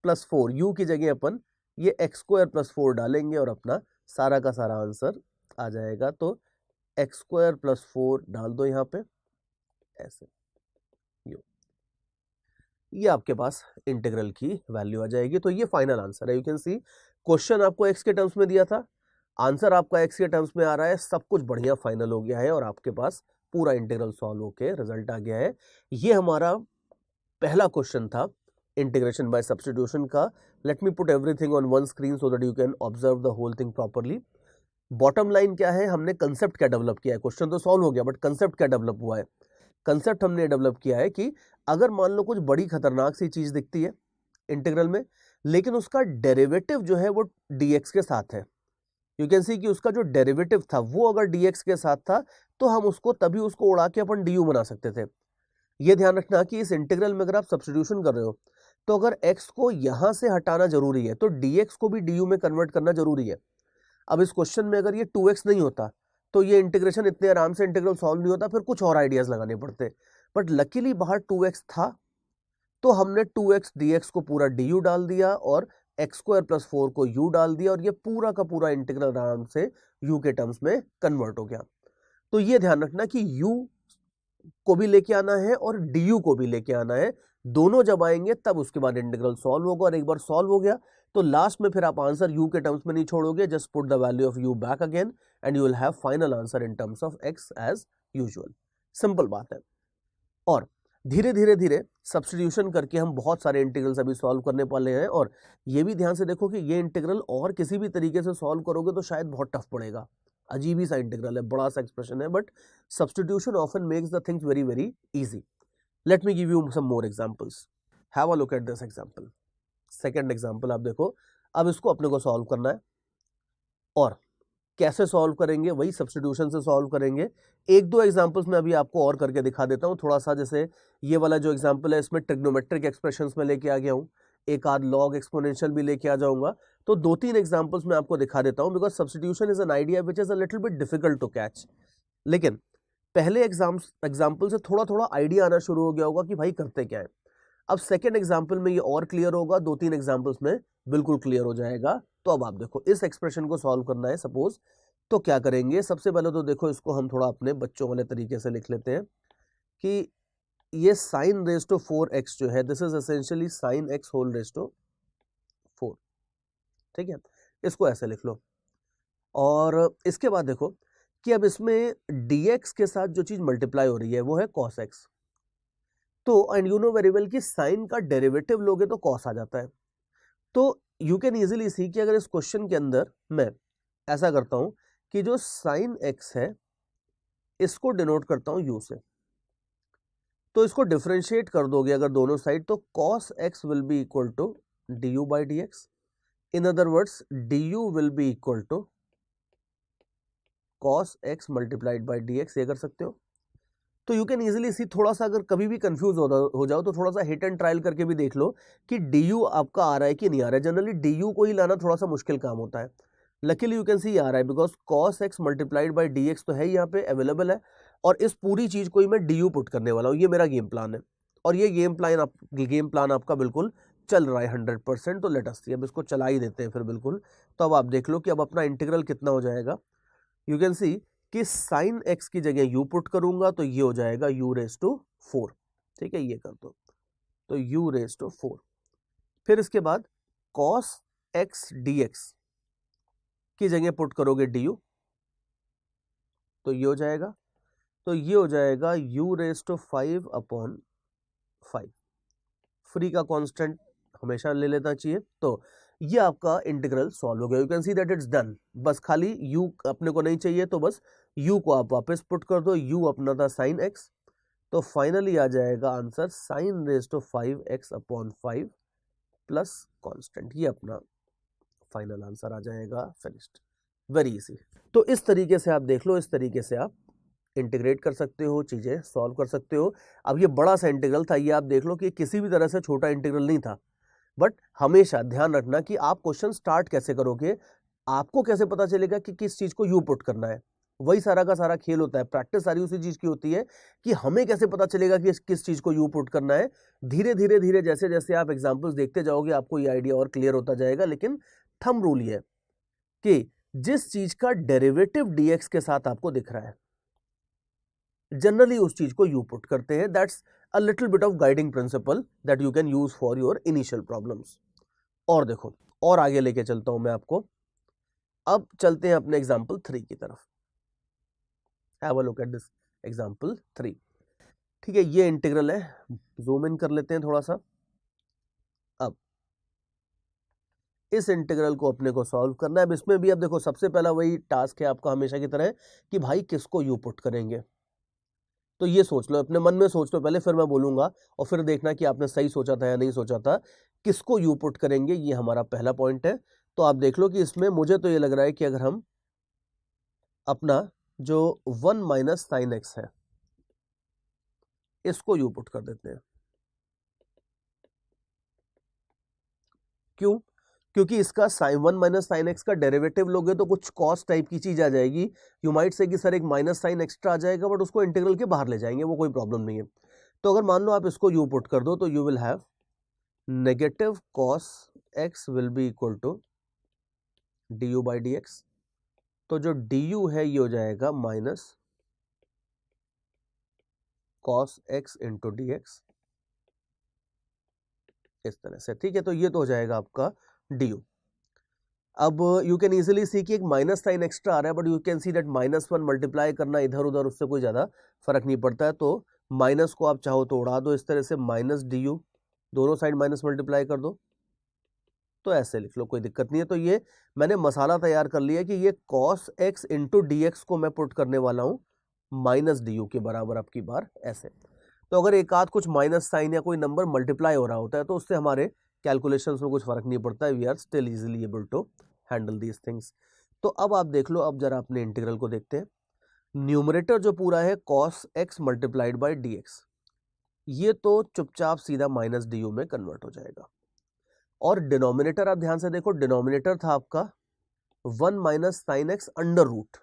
प्लस 4, यू की जगह अपन ये एक्स स्क्वायर प्लस 4 डालेंगे और अपना सारा का सारा आंसर आ जाएगा। तो एक्स स्क्वायर प्लस 4 डाल दो यहाँ पे ऐसे, ये आपके पास इंटीग्रल की वैल्यू आ जाएगी। तो ये फाइनल आंसर है। यू कैन सी क्वेश्चन आपको एक्स के टर्म्स में दिया था, आंसर आपका एक्स के टर्म्स में आ रहा है, सब कुछ बढ़िया फाइनल हो गया है और आपके पास पूरा इंटीग्रल सॉल्व होके रिजल्ट आ गया है। ये हमारा पहला क्वेश्चन था इंटीग्रेशन बाय सब्स्टिट्यूशन का। Let me put everything on one screen so that you can observe the whole thing properly. Bottom line क्या है, हमने कंसेप्ट क्या डेवलप किया है, क्वेश्चन तो सॉल्व हो गया बट कंसेप्ट क्या डेवलप हुआ है। कंसेप्ट हमने डेवलप किया है कि अगर मान लो कुछ बड़ी खतरनाक सी चीज दिखती है इंटीग्रल में, लेकिन उसका डेरिवेटिव जो है वो dx के साथ है, यू कैन सी कि उसका जो डेरिवेटिव था वो अगर dx के साथ था तो हम उसको तभी उसको उड़ा के अपन du बना सकते थे। ये ध्यान रखना कि इस इंटीग्रल में अगर आप सब्स्टिट्यूशन कर रहे हो तो अगर x को यहां से हटाना जरूरी है तो dx को भी du में कन्वर्ट करना जरूरी है। अब इस क्वेश्चन में अगर ये 2x नहीं होता तो ये इंटीग्रेशन इतने आराम से इंटीग्रल सॉल्व नहीं होता, फिर कुछ और आइडियाज लगाने पड़ते। बट लकीली बाहर 2x था तो हमने 2x dx को पूरा du डाल दिया और एक्स स्क्वायर प्लस 4 को u डाल दिया और ये पूरा का पूरा इंटीग्रल आराम से u के टर्म्स में कन्वर्ट हो गया। तो ये ध्यान रखना कि u को भी लेके आना है और du को भी लेके आना है, दोनों जब आएंगे तब उसके बाद इंटीग्रल सॉल्व होगा। और एक बार सॉल्व हो गया तो लास्ट में फिर आप आंसर u के टर्म्स में नहीं छोड़ोगे, just put the value of u back again and you will have final answer in terms of x as usual. Simple बात है। और धीरे धीरे धीरे सब्स्टिट्यूशन करके हम बहुत सारे इंटीग्रल्स अभी सॉल्व करने वाले हैं। और ये भी ध्यान से देखो कि ये इंटीग्रल और किसी भी तरीके से सॉल्व करोगे तो शायद बहुत टफ पड़ेगा, अजीब ही सा इंटीग्रल है, बड़ा सा एक्सप्रेशन है, but substitution often makes the things very very easy. Let me give you some more examples. Have a look at this example. Second example आप देखो, अब इसको अपने को सॉल्व करना है और कैसे सॉल्व करेंगे, वही सब्स्टिट्यूशन से सॉल्व करेंगे। एक दो एग्जांपल्स मैं अभी आपको और करके दिखा देता हूं थोड़ा सा। जैसे ये वाला जो एग्जांपल है इसमें ट्रिग्नोमेट्रिक एक्सप्रेशंस में लेके आ गया हूं, एक आध लॉग एक्सपोनेंशियल भी लेके आ जाऊंगा। तो दो तीन एग्जांपल्स मैं आपको दिखा देता हूं because substitution is an idea which is a little bit difficult to catch. लेकिन पहले एग्जाम्पल से थोड़ा थोड़ा आइडिया आना शुरू हो गया होगा कि भाई करते क्या है। अब सेकेंड एग्जाम्पल में ये और क्लियर होगा, दो तीन एग्जाम्पल्स में बिल्कुल क्लियर हो जाएगा। तो अब आप देखो इस एक्सप्रेशन को सॉल्व करना है सपोज, तो क्या करेंगे, सबसे पहले तो देखो इसको हम थोड़ा अपने बच्चों वाले तरीके से लिख लेते हैं कि ये साइन रेज टू 4x जो है this is essentially sine x whole raise to 4। ठीक है, इसको ऐसे लिख लो। और इसके बाद देखो कि अब इसमें dx के साथ जो चीज मल्टीप्लाई हो रही है वो है cos x। तो and you know very well कि साइन का डेरिवेटिव लोगे तो cos आ जाता है। तो यू कैन इजीली सी कि अगर इस क्वेश्चन के अंदर मैं ऐसा करता हूं कि जो साइन x है इसको डिनोट करता हूं u से, तो इसको डिफरेंशिएट कर दोगे अगर दोनों साइड तो cos x will be equal to du by dx। In other words du will be equal to cos x multiplied by dx, ये कर सकते हो। तो यू कैन इजीली सी, थोड़ा सा अगर कभी भी कंफ्यूज हो जाओ तो थोड़ा सा हिट एंड ट्रायल करके भी देख लो कि du आपका आ रहा है कि नहीं आ रहा है। जनरली du को ही लाना थोड़ा सा मुश्किल काम होता है। लकीली यू कैन सी आ रहा है because cos x multiplied by dx तो है यहाँ पे अवेलेबल है और इस पूरी चीज को ही मैं du पुट करने वाला हूँ। ये मेरा गेम प्लान है और ये गेम प्लान आपका बिल्कुल चल रहा है 100%। तो लेट अस सी, अब इसको चला ही देते हैं फिर बिल्कुल। तो अब आप देख लो कि अब अपना इंटीग्रल कितना हो जाएगा। यू कैन सी कि साइन x की जगह u पुट करूंगा तो ये हो जाएगा u रेज टू 4। ठीक है, ये कर दो तो u रेज टू 4। फिर इसके बाद cos x dx की जगह पुट करोगे du तो ये हो जाएगा, तो ये हो जाएगा u रेज टू 5 अपॉन 5। फ्री का कांस्टेंट हमेशा ले लेना चाहिए। तो ये आपका इंटीग्रल सॉल्व हो गया। You can see that it's done. बस खाली u अपने को नहीं चाहिए तो बस u को आप वापस पुट कर दो, u अपना था साइन x, तो फाइनली आ जाएगा answer sine raise to 5x upon 5 plus constant. ये अपना फाइनल आंसर आ जाएगा। Finished, very easy. तो इस तरीके से आप देख लो, इस तरीके से आप इंटीग्रेट कर सकते हो, चीज़ें सॉल्व कर सकते हो। अब ये बड़ा सा इंटीग्रल था, ये आप देख लो कि किसी भी तरह से छोटा इंटीग्रल नहीं था, बट हमेशा ध्यान रखना कि आप क्वेश्चन स्टार्ट कैसे करोगे, आपको कैसे पता चलेगा कि किस चीज़ को यू पुट करना है। वही सारा का सारा खेल होता है। प्रैक्टिस सारी उसी चीज़ की होती है कि हमें कैसे पता चलेगा कि किस चीज़ को यू पुट करना है। धीरे धीरे धीरे जैसे जैसे आप एग्जाम्पल्स देखते जाओगे आपको ये आइडिया और क्लियर होता जाएगा। लेकिन थंब रूल ये है कि जिस चीज़ का डेरिवेटिव dx के साथ आपको दिख रहा है, जनरली उस चीज़ को यू पुट करते हैं। That's a little bit of guiding principal that you can use for your initial problems. और देखो, और आगे लेके चलता हूं मैं आपको। अब चलते हैं अपने एग्जाम्पल 3 की तरफ। Have a look at this example 3। ठीक है, ये इंटीग्रल है, जूम इन कर लेते हैं थोड़ा सा। अब इस इंटीग्रल को अपने को सॉल्व करना है। अब इसमें भी अब देखो सबसे पहला वही टास्क है आपका हमेशा की तरह कि भाई किसको यू पुट करेंगे। तो ये सोच लो, अपने मन में सोच लो पहले, फिर मैं बोलूंगा और फिर देखना कि आपने सही सोचा था या नहीं सोचा था। किसको यू पुट करेंगे, ये हमारा पहला पॉइंट है। तो आप देख लो कि इसमें मुझे तो ये लग रहा है कि अगर हम अपना जो 1 माइनस साइन एक्स है इसको यू पुट कर देते हैं। क्यों? क्योंकि इसका साइन 1 माइनस साइन एक्स का डेरिवेटिव लोगे तो कुछ कॉस टाइप की चीज आ जाएगी। यू माइट से कि सर एक माइनस साइन एक्स्ट्रा आ जाएगा, बट उसको इंटीग्रल के बाहर ले जाएंगे, वो कोई प्रॉब्लम नहीं है। तो अगर मान लो आप इसको यू पुट कर दो तो you will have negative cos x will be equal to d u by d x. तो जो डी यू है ये हो जाएगा minus cos x into d x, इस तरह से। ठीक है, तो ये तो हो जाएगा आपका डी यू। अब यू कैन इजीली सी कि एक माइनस साइन एक्स्ट्रा आ रहा है, but you can see that -1 multiply करना इधर उधर उससे कोई ज़्यादा फर्क नहीं पड़ता है। तो माइनस को आप चाहो तो उड़ा दो इस तरह से, माइनस डी यू, दोनों साइड माइनस मल्टीप्लाई कर दो, तो ऐसे लिख लो, कोई दिक्कत नहीं है। तो ये मैंने मसाला तैयार कर लिया कि ये cos x into d x को मैं पुट करने वाला हूँ माइनस डी यू के बराबर, अब की बार ऐसे। तो अगर एक आध कुछ माइनस साइन या कोई नंबर मल्टीप्लाई हो रहा होता है तो उससे हमारे कैलकुलेशंस में कुछ फर्क नहीं पड़ता है। We are still easily able to handle these things. तो अब आप देख लो, अब जरा अपने इंटीग्रल को देखते हैं। न्यूमरेटर जो पूरा है cos x multiplied by d x, ये तो चुपचाप सीधा माइनस डी यू में कन्वर्ट हो जाएगा। और डिनोमिनेटर आप ध्यान से देखो, डिनोमिनेटर था आपका 1 minus sine x under root,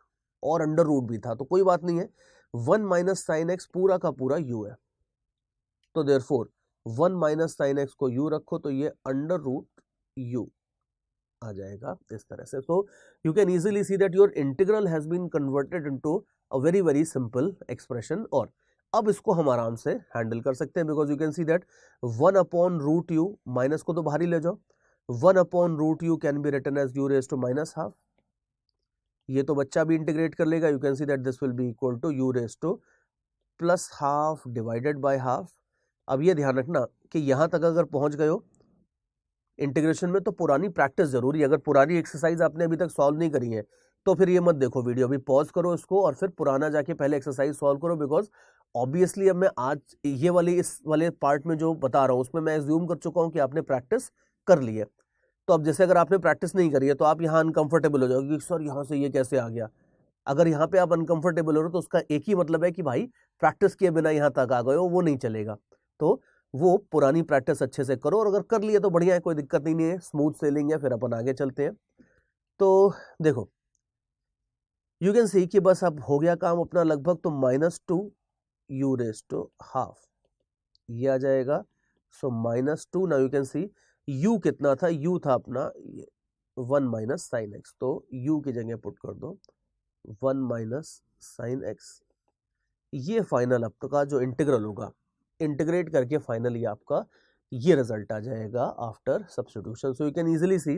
और अंडर रूट भी था, तो कोई बात नहीं है। 1 माइनस साइन एक्स पूरा का पूरा यू है, तो देयरफॉर 1 माइनस साइन एक्स को यू रखो तो ये अंडर रूट यू आ जाएगा इस तरह से। So you can easily see that your integral has been converted into a very very simple expression. और अब इसको हम आराम से हैंडल कर सकते हैं, because you can see that 1 upon root u, minus को तो बाहर ही ले जाओ, 1 upon root u can be written as u raise to minus half. ये तो बच्चा भी इंटीग्रेट कर लेगा। You can see that this will be equal to u raise to plus half divided by half. अब ये ध्यान रखना कि यहां तक अगर पहुंच गए हो इंटीग्रेशन में तो पुरानी प्रैक्टिस जरूरी है। अगर पुरानी एक्सरसाइज आपने अभी तक सॉल्व नहीं करी है तो फिर ये मत देखो वीडियो, अभी पॉज करो इसको और फिर पुराना जाके पहले एक्सरसाइज सॉल्व करो। बिकॉज ऑब्वियसली अब मैं आज ये वाली इस वाले पार्ट में जो बता रहा हूँ उसमें मैं एज्यूम कर चुका हूँ कि आपने प्रैक्टिस कर ली है। तो अब जैसे अगर आपने प्रैक्टिस नहीं करी है तो आप यहाँ अनकंफर्टेबल हो जाओगे कि सर यहाँ से ये कैसे आ गया। अगर यहाँ पे आप अनकंफर्टेबल हो रहे हो तो उसका एक ही मतलब है कि भाई प्रैक्टिस किए बिना यहाँ तक आ गए हो, वो नहीं चलेगा। तो वो पुरानी प्रैक्टिस अच्छे से करो, और अगर कर लिया तो बढ़िया है, कोई दिक्कत नहीं है, स्मूथ सेलिंग है। फिर अपन आगे चलते हैं। तो देखो यू कैन सी कि बस अब हो गया काम अपना लगभग। तो -2 यू रेज टू हाफ ये आ जाएगा। सो -2, now you can C u कितना था, u था अपना 1 माइनस साइन एक्स, तो u की जगह पुट कर दो 1 माइनस साइन एक्स। ये फाइनल आपका जो इंटीग्रल होगा, इंटीग्रेट करके फाइनली आपका ये रिजल्ट आ जाएगा after substitution. So you can easily see,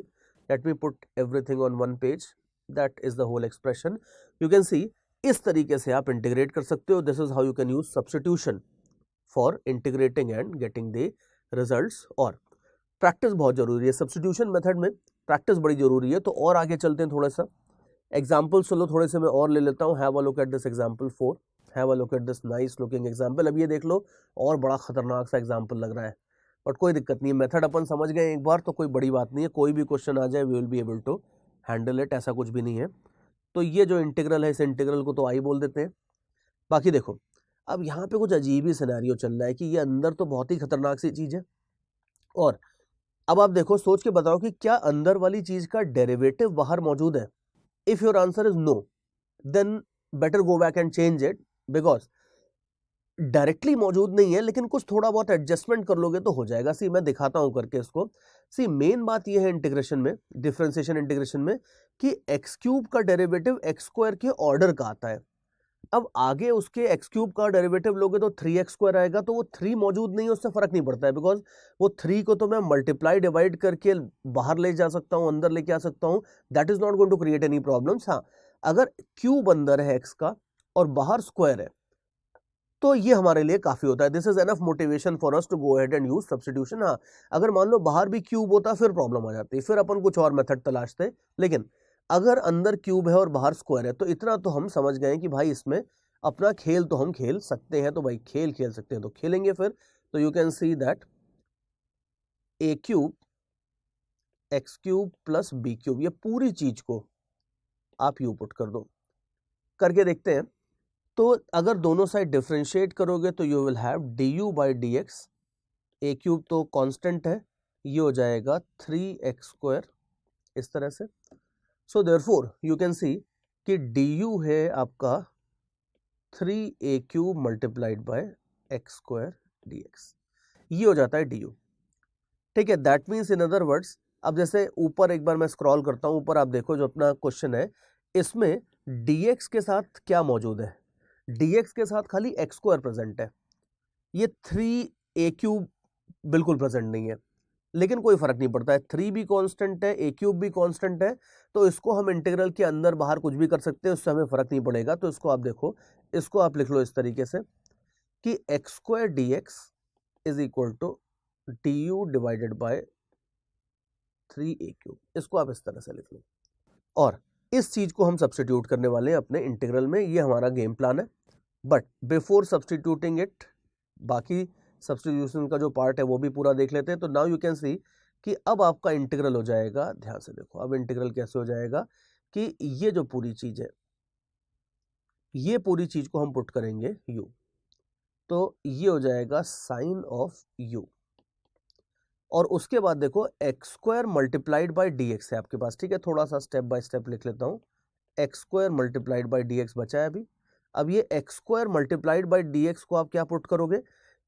let me put everything on one page, that is the whole expression. You can see इस तरीके से आप इंटीग्रेट कर सकते हो। This is how you can use substitution for integrating and getting the results. और practice बहुत जरूरी है सब्स्टिट्यूशन मेथड में, प्रैक्टिस बड़ी जरूरी है। तो और आगे चलते हैं, थोड़ा सा एग्जाम्पल चलो थोड़े से मैं और ले लेता हूँ। Have a look at this example 4, have a look at this nice looking example. अब ये देख लो, और बड़ा खतरनाक सा एग्जाम्पल लग रहा है, बट कोई दिक्कत नहीं है, मेथड अपन समझ गए एक बार तो कोई बड़ी बात नहीं है। कोई भी क्वेश्चन आ जाए we will be able to handle it, ऐसा कुछ भी नहीं है। तो ये जो इंटीग्रल है, इस इंटीग्रल को तो आई बोल देते हैं। बाकी देखो अब यहाँ पे कुछ अजीब ही सिनेरियो चल रहा है कि ये अंदर तो बहुत ही खतरनाक सी चीज है, और अब आप देखो सोच के बताओ कि क्या अंदर वाली चीज का डेरिवेटिव बाहर मौजूद है? If your answer is no, then better go back and change it, because directly मौजूद नहीं है, लेकिन कुछ थोड़ा बहुत एडजस्टमेंट कर लोगे तो हो जाएगा। सी मैं दिखाता हूं करके इसको। सी मेन बात यह है इंटीग्रेशन में, डिफरेंशिएशन इंटीग्रेशन में, कि एक्स क्यूब का डेरिवेटिव एक्स स्क्वायर के ऑर्डर का आता है। अब आगे उसके एक्स क्यूब का डेरिवेटिव लोगे तो 3x स्क्वायर आएगा, तो वो 3 मौजूद नहीं है, उससे फर्क नहीं पड़ता है, बिकॉज वो 3 को तो मैं मल्टीप्लाई डिवाइड करके बाहर ले जा सकता हूं, अंदर लेके आ सकता हूं, that is not going to create any problems. हाँ, अगर क्यूब अंदर है एक्स का और बाहर स्क्वायर है तो ये हमारे लिए काफी होता है। This is enough motivation for us to go ahead and use substitution. हाँ, अगर मान लो बाहर भी क्यूब होता फिर प्रॉब्लम आ जाती, फिर अपन कुछ और मेथड तलाशते, लेकिन अगर अंदर क्यूब है और बाहर स्क्वायर है तो इतना तो हम समझ गए कि भाई इसमें अपना खेल तो हम खेल सकते हैं, तो भाई खेल सकते हैं तो खेलेंगे फिर। तो you can see that a cube x cube plus b cube, ये पूरी चीज को आप यू पुट कर दो, करके देखते हैं। तो अगर दोनों साइड डिफरेंशिएट करोगे तो you will have D u by d x, A cube तो कांस्टेंट है, ये हो जाएगा 3x स्क्वायर, इस तरह से। So therefore you can see कि डी यू है आपका 3a cube multiplied by x square d x, ये हो जाता है डी यू। ठीक है, that means in other words, अब जैसे ऊपर एक बार मैं स्क्रॉल करता हूं, ऊपर आप देखो जो अपना क्वेश्चन है इसमें dx के साथ क्या मौजूद है? dx के साथ खाली एक्स स्क्वायर प्रेजेंट है, ये 3a क्यूब बिल्कुल प्रेजेंट नहीं है, लेकिन कोई फर्क नहीं पड़ता है, 3 भी कांस्टेंट है, a क्यूब भी कांस्टेंट है, तो इसको हम इंटीग्रल के अंदर बाहर कुछ भी कर सकते हैं, उससे हमें फर्क नहीं पड़ेगा। तो इसको आप देखो, इसको आप लिख लो इस तरीके से कि x square d x is equal to d u divided by 3a cube, इसको आप इस तरह से लिख लो, और इस चीज को हम सब्स्टिट्यूट करने वाले हैं अपने इंटीग्रल में। ये हमारा गेम प्लान है, बट बिफोर सब्स्टिट्यूटिंग इट बाकी सब्स्टिट्यूशन का जो पार्ट है वो भी पूरा देख लेते हैं। तो नाउ यू कैन सी कि अब आपका इंटीग्रल हो जाएगा, ध्यान से देखो अब इंटीग्रल कैसे हो जाएगा कि ये जो पूरी चीज है, ये पूरी चीज को हम पुट करेंगे u, तो ये हो जाएगा साइन ऑफ u, और उसके बाद देखो x square multiplied by d x है आपके पास। ठीक है, थोड़ा सा स्टेप बाय स्टेप लिख लेता हूँ। X square multiplied by d x बचा है अभी। अब ये x square multiplied by d x को आप क्या पुट करोगे?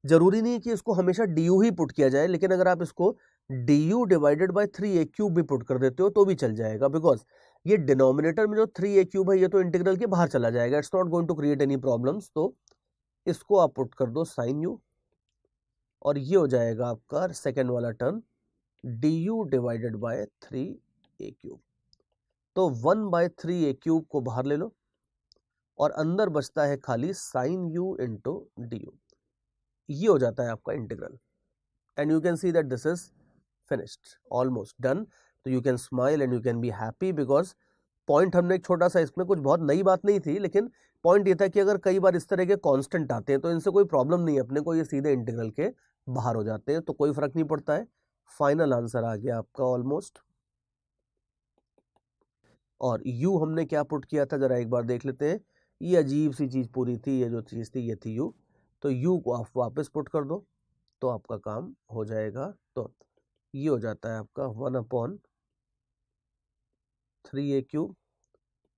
जरूरी नहीं है कि इसको हमेशा डी यू ही पुट किया जाए, लेकिन अगर आप इसको D u divided by 3a cube भी पुट कर देते हो तो भी चल जाएगा, बिकॉज ये डिनोमिनेटर में जो 3a क्यूब है ये तो इंटीग्रल के बाहर चला जाएगा, it's not going to create any problems. तो इसको आप पुट कर दो साइन यू, और ये हो जाएगा आपका सेकेंड वाला term D u divided by 3a cube. तो 1/3a क्यूब को बाहर ले लो और अंदर बचता है खाली sine u into d u, ये हो जाता है आपका integral, and you can see that this is finished, almost done. तो you can smile and you can be happy, because point हमने एक छोटा सा, इसमें कुछ बहुत नई बात नहीं थी, लेकिन पॉइंट ये था कि अगर कई बार इस तरह के कांस्टेंट आते हैं तो इनसे कोई प्रॉब्लम नहीं है अपने को, ये सीधे इंटीग्रल के बाहर हो जाते हैं, तो कोई फर्क नहीं पड़ता है। फाइनल आंसर आ गया आपका ऑलमोस्ट, और u हमने क्या पुट किया था जरा एक बार देख लेते हैं। ये अजीब सी चीज पूरी थी, ये जो चीज थी ये थी u, तो u को आप वापस पुट कर दो तो आपका काम हो जाएगा। तो ये हो जाता है आपका 1/3a क्यूब,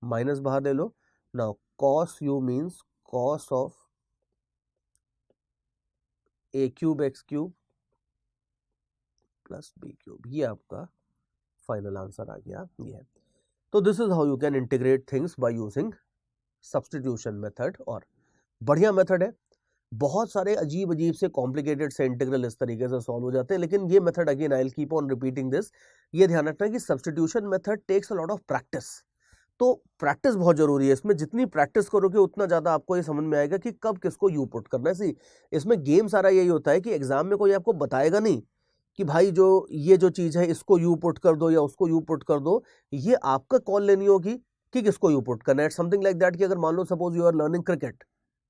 माइनस बाहर ले लो। Now cos u means cos of a cube x cube plus b cube, ये आपका फाइनल आंसर आ गया ये है। तो this is how you can integrate things by using substitution method, और बढ़िया मेथड है। बहुत सारे अजीब अजीब से कॉम्प्लिकेटेड से इंटीग्रल इस तरीके से सॉल्व हो जाते हैं, लेकिन ये method again I will keep on repeating this, ये ध्यान रखना कि substitution method takes a lot of practice, तो प्रैक्टिस बहुत जरूरी है इसमें। जितनी प्रैक्टिस करोगे उतना ज्यादा आपको ये समझ में आएगा कि कब किसको यू पुट करना है। सी इसमें गेम सारा यही होता है कि एग्जाम में कोई आपको बताएगा नहीं कि भाई जो ये जो चीज है इसको यू पुट कर दो या उसको यू पुट कर दो, ये आपका कॉल लेनी होगी कि किसको यू पुट करना है। समथिंग लाइक दैट कि अगर मान लो suppose you are learning cricket,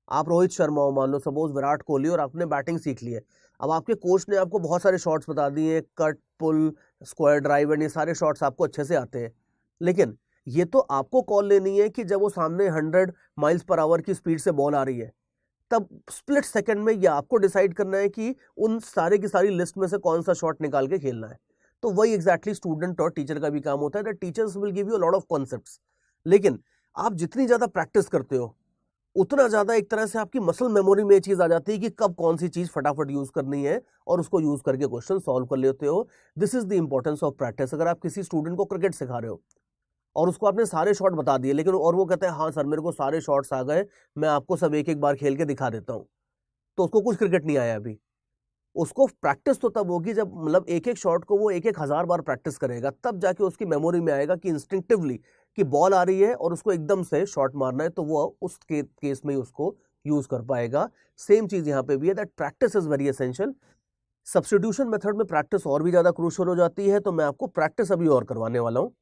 आप रोहित शर्मा हो, मान लो सपोज विराट कोहली, और आपने बैटिंग सीख ली है। अब आपके कोच ने आपको बहुत सारे शॉट्स बता दिए, cut, pull, square drive, and ये सारे शॉट्स आपको अच्छे से आते हैं, लेकिन ये तो आपको कॉल लेनी है कि जब वो सामने 100 माइल्स पर आवर की स्पीड से बॉल आ रही है, तब स्प्लिट सेकंड में ये आपको डिसाइड करना है कि उन सारे की सारी लिस्ट में से कौन सा शॉट निकाल के खेलना है। तो वही एग्जैक्टली स्टूडेंट और टीचर का भी काम होता है, that teachers will give you lot of concepts. लेकिन आप जितनी ज्यादा प्रैक्टिस करते हो उतना ज्यादा एक तरह से आपकी मसल मेमोरी में ये चीज आ जाती है कि कब कौन सी चीज फटाफट यूज करनी है और उसको यूज करके क्वेश्चन सॉल्व कर लेते हो। This is the importance of practice. अगर आप किसी स्टूडेंट को क्रिकेट सिखा रहे हो और उसको आपने सारे शॉट बता दिए, लेकिन और वो कहते हैं हाँ सर मेरे को सारे शॉट्स आ गए, मैं आपको सब एक एक बार खेल के दिखा देता हूँ, तो उसको कुछ क्रिकेट नहीं आया अभी। उसको प्रैक्टिस तो तब होगी जब मतलब एक एक शॉट को वो एक एक हजार बार प्रैक्टिस करेगा, तब जाके उसकी मेमोरी में आएगा कि इंस्टिंक्टिवली कि बॉल आ रही है और उसको एकदम से शॉट मारना है, तो वो उस केस में ही उसको यूज कर पाएगा। सेम चीज यहाँ पे भी है, that practice is very essential. Substitution method में प्रैक्टिस और भी ज्यादा क्रूशियल हो जाती है, तो मैं आपको प्रैक्टिस अभी और करवाने वाला हूँ।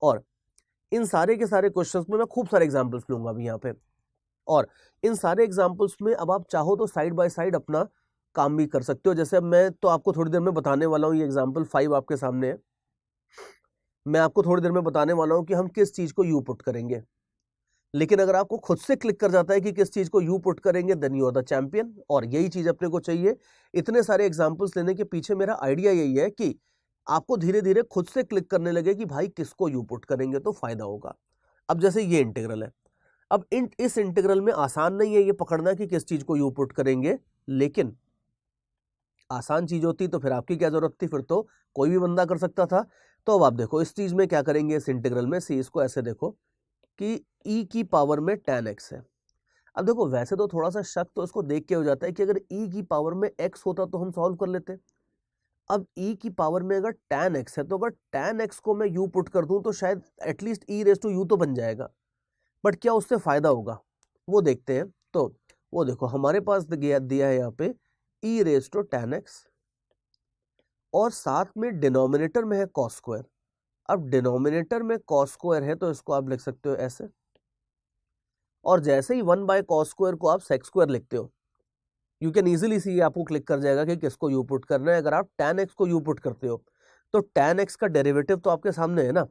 और इन सारे के सारे क्वेश्चंस में मैं खूब सारे एग्जांपल्स लूंगा अभी यहाँ पे, और इन सारे एग्जांपल्स में अब आप चाहो तो साइड बाय साइड अपना काम भी कर सकते हो। जैसे अब मैं तो आपको थोड़ी देर में बताने वाला हूँ, ये एग्जांपल 5 आपके सामने है, मैं आपको थोड़ी देर में बताने वाला हूँ कि हम किस चीज को यू पुट करेंगे। लेकिन अगर आपको खुद से क्लिक कर जाता है कि किस चीज को यू पुट करेंगे, then you are the champion. और यही चीज अपने को चाहिए। इतने सारे एग्जांपल्स लेने के पीछे मेरा आइडिया यही है कि आपको धीरे धीरे खुद से क्लिक करने लगे कि भाई किसको यू पुट करेंगे तो फायदा होगा। अब जैसे ये इंटीग्रल है, अब इस इंटीग्रल में आसान नहीं है ये पकड़ना कि किस चीज को यू पुट करेंगे, लेकिन आसान चीज होती तो फिर आपकी क्या जरूरत थी, फिर तो कोई भी बंदा कर सकता था। तो अब आप देखो इस चीज में क्या करेंगे, इस इंटीग्रल में सी इसको ऐसे देखो कि e की पावर में tan x है। अब देखो वैसे तो थोड़ा सा शक तो इसको देख के हो जाता है कि अगर e की पावर में x होता तो हम सॉल्व कर लेते। अब e की पावर में अगर tan x है, तो अगर tan x को मैं u पुट कर दूं तो शायद at least e raise to u तो बन जाएगा, बट क्या उससे फायदा होगा वो देखते हैं। तो वो देखो हमारे पास दिया है यहाँ पे e raise to tan x, और साथ में डिनोमिनेटर में है cos स्क्वायर। अब डिनोमिनेटर में cos स्क्वायर है तो इसको आप लिख सकते हो ऐसे, और जैसे ही 1/cos स्क्वायर को आप sec स्क्वायर लिखते हो, यू कैन इजीली सी आपको क्लिक कर जाएगा कि किसको यू पुट करना है। अगर आप tan x को यू पुट करते हो तो tan x का डेरिवेटिव तो आपके सामने है ना,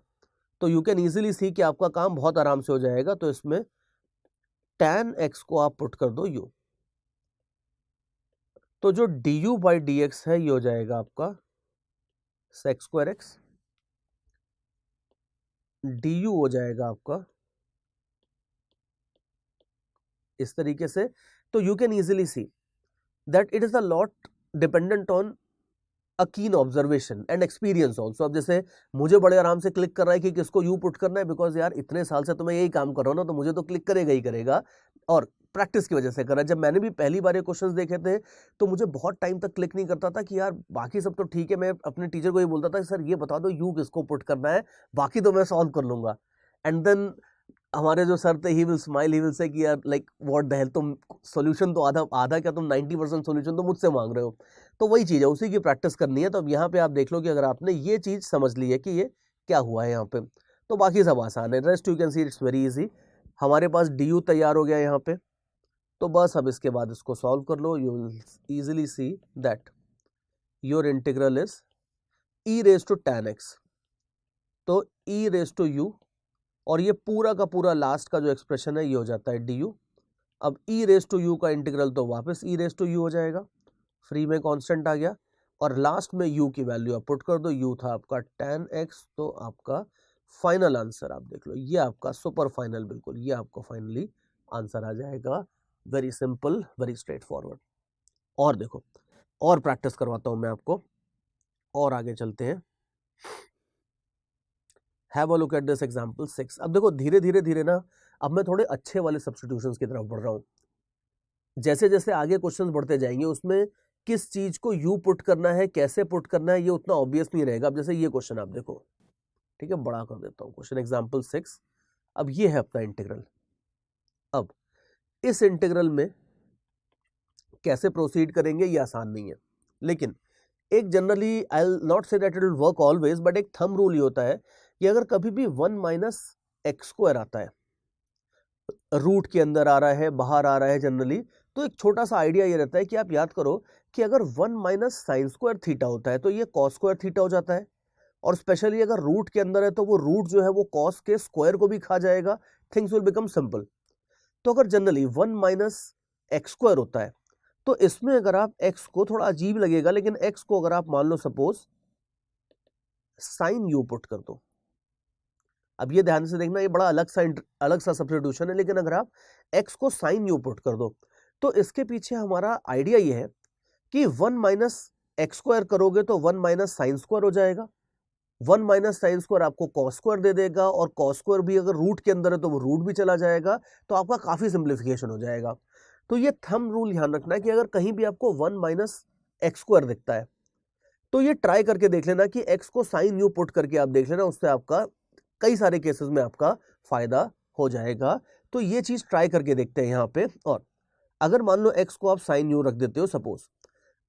तो यू कैन इजीली सी कि आपका काम बहुत आराम से हो जाएगा। तो इसमें tan x को आप पुट कर दो u, तो जो du/dx है ये हो जाएगा आपका sec स्क्वायर x, du हो जाएगा आपका इस तरीके से। तो you can easily see that it is a lot dependent on a कीन ऑब्जर्वेशन एंड एक्सपीरियंस ऑल्सो। अब जैसे मुझे बड़े आराम से क्लिक कर रहा है कि किसको यू पुट करना है, बिकॉज यार इतने साल से तो मैं यही काम कर रहा हूँ ना, तो मुझे तो क्लिक करेगा ही करेगा, और प्रैक्टिस की वजह से कर रहा है। जब मैंने भी पहली बार ये क्वेश्चंस देखे थे तो मुझे बहुत टाइम तक क्लिक नहीं करता था कि यार बाकी सब तो ठीक है, मैं अपने टीचर को ये बोलता था सर ये बता दो यू किसको पुट करना है, बाकी तो मैं सॉल्व कर लूंगा। एंड देन हमारे जो सर थे he will smile, he will say कि यार लाइक व्हाट द हेल, तुम सॉल्यूशन तो आधा आधा क्या तुम 90% सॉल्यूशन तो मुझसे मांग रहे हो। तो वही चीज़ है, उसी की प्रैक्टिस करनी है। तो अब यहाँ पे आप देख लो कि अगर आपने ये चीज़ समझ ली है कि ये क्या हुआ है यहाँ पे, तो बाकी सब आसान है। Rest you can see it's very easy. हमारे पास डी तैयार हो गया यहाँ पे, तो बस अब इसके बाद इसको सॉल्व कर लो। You will easily see that your integral is e raise to tan x, तो e रेज टू u, और ये पूरा का पूरा लास्ट का जो एक्सप्रेशन है ये हो जाता है du। अब e रेज टू u का इंटीग्रल तो वापस e रेज टू u हो जाएगा, फ्री में कांस्टेंट आ गया, और लास्ट में u की वैल्यू आप पुट कर दो। u था आपका tan x, तो आपका फाइनल आंसर आप देख लो, ये आपका सुपर फाइनल, बिल्कुल ये आपको फाइनली आंसर आ जाएगा। Very simple, very straight forward. और देखो और प्रैक्टिस करवाता हूं मैं आपको, और आगे चलते हैं। Have a look at this example 6। अब देखो धीरे धीरे धीरे ना अब मैं थोड़े अच्छे वाले सब्स्टिट्यूशंस की तरफ बढ़ रहा हूँ। जैसे जैसे आगे क्वेश्चंस बढ़ते जाएंगे उसमें किस चीज को यू पुट करना है, कैसे पुट करना है, ये उतना ऑब्वियस नहीं रहेगा। अब जैसे ये क्वेश्चन आप देखो, ठीक है, बड़ा कर देता हूँ क्वेश्चन, एग्जांपल 6। अब ये है अपना इंटीग्रल। अब इस इंटीग्रल में कैसे प्रोसीड करेंगे ये आसान नहीं है, लेकिन एक generally I will not say that it will work always, but एक थंब रूल ये होता है कि अगर कभी भी 1 - x स्क्वायर आता है, रूट के अंदर आ रहा है, बाहर आ रहा है जनरली, तो एक छोटा सा आइडिया ये रहता है कि आप याद करो कि अगर 1 - sin स्क्वायर थीटा होता है तो ये cos स्क्वायर थीटा हो जाता है, और स्पेशली अगर रूट के अंदर है तो वो रूट जो है वो कॉस के स्क्वायर को भी खा जाएगा, थिंग्स विल बिकम सिंपल। तो अगर जनरली 1 माइनस एक्स स्क्वायर होता है तो इसमें अगर आप x को, थोड़ा अजीब लगेगा लेकिन x को अगर आप मान लो सपोज साइन u पुट कर दो, अब ये ध्यान से देखना, ये बड़ा अलग सा सब्स्टिट्यूशन है, लेकिन अगर आप x को साइन u पुट कर दो तो इसके पीछे हमारा आइडिया ये है कि 1 माइनस एक्स स्क्वायर करोगे तो 1 माइनस साइन स्क्वायर हो जाएगा, 1 माइनस साइन स्क्वायर आपको कॉस स्क्वायर दे देगा, और कॉस स्क्वायर भी अगर रूट के अंदर है तो वो रूट भी चला जाएगा, तो आपका काफी सिंप्लीफिकेशन हो जाएगा। तो ये थंब रूल ध्यान रखना है कि अगर कहीं भी आपको 1 माइनस एक्स स्क्वायर दिखता है तो ये ट्राई करके देख लेना कि x को साइन u पुट करके आप देख लेना, उससे आपका कई सारे केसेस में आपका फायदा हो जाएगा। तो ये चीज ट्राई करके देखते हैं यहाँ पे। और अगर मान लो x को आप साइन u रख देते हो सपोज,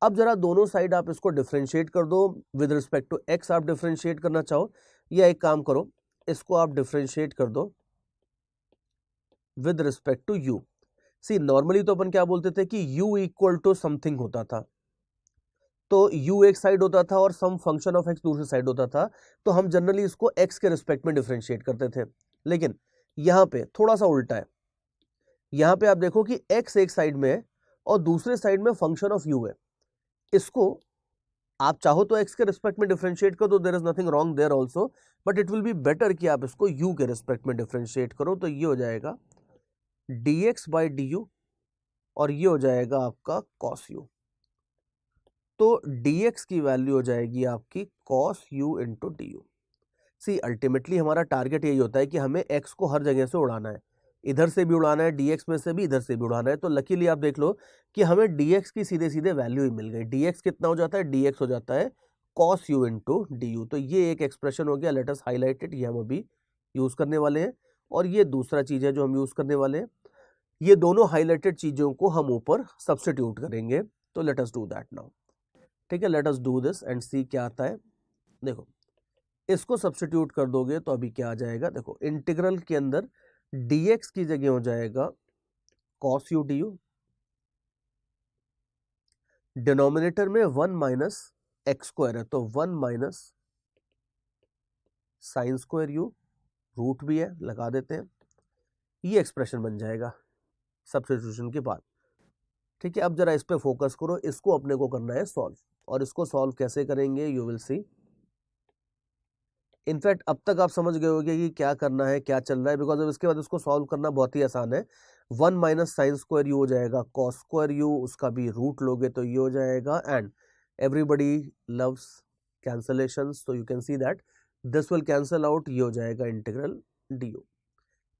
अब जरा दोनों साइड आप इसको डिफरेंशिएट कर दो विद रिस्पेक्ट टू x, आप डिफरेंशिएट करना चाहो, या एक काम करो इसको आप डिफरेंशिएट कर दो with respect to u। See normally तो अपन क्या बोलते थे कि u इक्वल टू समथिंग होता था, तो u एक साइड होता था और सम फंक्शन ऑफ x दूसरी साइड होता था, तो हम जनरली इसको x के रिस्पेक्ट में डिफरेंशिएट करते थे। लेकिन यहाँ पे थोड़ा सा उल्टा है, यहाँ पे आप देखो कि x एक साइड में है और दूसरे साइड में फंक्शन ऑफ u है, इसको आप चाहो तो x के रिस्पेक्ट में डिफरेंशिएट कर दो, there is nothing wrong there also, but it will be better कि आप इसको u के रिस्पेक्ट में डिफरेंशिएट करो। तो ये हो जाएगा dx बाई du और ये हो जाएगा आपका cos u। तो dx की वैल्यू हो जाएगी आपकी cos u into d you. See ultimately हमारा टारगेट यही होता है कि हमें x को हर जगह से उड़ाना है, इधर से भी उड़ाना है, dx में से भी, इधर से भी उड़ाना है। तो लकीली आप देख लो कि हमें dx की सीधे सीधे वैल्यू ही मिल गई। dx कितना हो जाता है, dx हो जाता है cos u into d you. तो ये एक एक्सप्रेशन हो गया, लेट अस हाईलाइट इट, ये हम अभी यूज करने वाले हैं। और ये दूसरा चीज है जो हम यूज करने वाले हैं, ये दोनों हाईलाइटेड चीजों को हम ऊपर सब्स्टिट्यूट करेंगे। तो let us do that now, ठीक है, let us do this and see क्या आता है। देखो इसको सब्स्टिट्यूट कर दोगे तो अभी क्या आ जाएगा, देखो इंटीग्रल के अंदर dx की जगह हो जाएगा cos u du, डिनोमिनेटर में 1 माइनस एक्स स्क्वायर है तो 1 minus sine square u, root भी है लगा देते हैं, ये एक्सप्रेशन बन जाएगा सब्स्टिट्यूशन के बाद। ठीक है, अब जरा इस पे फोकस करो, इसको अपने को करना है सॉल्व, और इसको सॉल्व कैसे करेंगे यू विल सी। इनफैक्ट अब तक आप समझ गए होंगे कि क्या करना है, क्या चल रहा है, बिकॉज अब इसके बाद इसको सॉल्व करना बहुत ही आसान है। 1 माइनस साइन स्क्वायर यू हो जाएगा कॉस स्क्वायर यू, उसका भी रूट लोगे तो ये हो जाएगा, एंड एवरीबडी लव्स कैंसलेशंस, तो you can see that this will cancel out, ये हो जाएगा इंटीग्रल डी यू।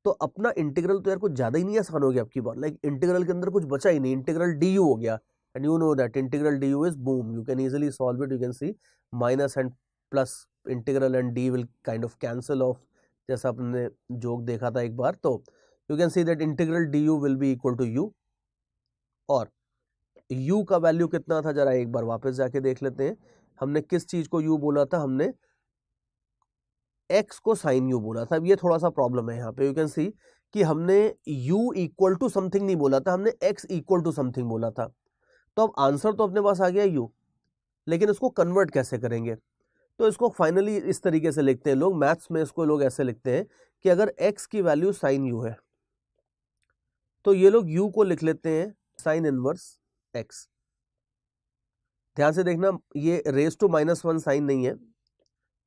तो अपना इंटीग्रल तो यार कुछ ज्यादा ही नहीं आसान हो गया आपकी बात, लाइक इंटीग्रल के अंदर कुछ बचा ही नहीं, इंटीग्रल डी यू हो गया, and you know that integral d u is boom, you can easily solve it. You can see minus and plus integral and d will kind of cancel off, जैसा आपने joke देखा था एक बार। तो you can see that integral d u will be equal to u, और u का value कितना था जरा एक बार वापस जाके देख लेते हैं। हमने किस चीज को u बोला था, हमने x को साइन u बोला था। अब ये थोड़ा सा प्रॉब्लम है यहाँ पे, यू कैन सी कि हमने u इक्वल टू समथिंग नहीं बोला था, हमने x इक्वल टू समथिंग बोला था। तो अब आंसर तो अपने पास आ गया u, लेकिन इसको कन्वर्ट कैसे करेंगे, तो इसको फाइनली इस तरीके से लिखते हैं लोग, मैथ्स में इसको लोग ऐसे लिखते हैं कि अगर x की वैल्यू साइन u है तो ये लोग u को लिख लेते हैं साइन इनवर्स x। ध्यान से देखना, ये रेज टू -1 साइन नहीं है,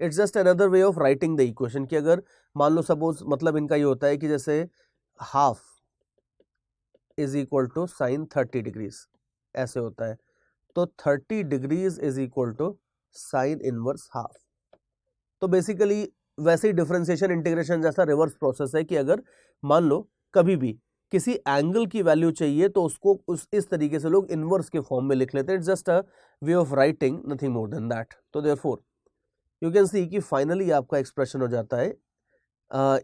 it's just another way of writing the equation. कि अगर मान लो सपोज, मतलब इनका ये होता है कि जैसे half is equal to sine 30 degrees, ऐसे होता है, तो 30 degrees is equal to sine inverse half. तो बेसिकली वैसे ही डिफरेंशिएशन इंटीग्रेशन जैसा रिवर्स प्रोसेस है कि अगर मान लो कभी भी किसी एंगल की वैल्यू चाहिए तो उसको इस तरीके से लोग इनवर्स के फॉर्म में लिख लेते हैं, it's just a way of writing, nothing more than that. तो देयरफॉर यू कैन सी कि फाइनली आपका एक्सप्रेशन हो जाता है,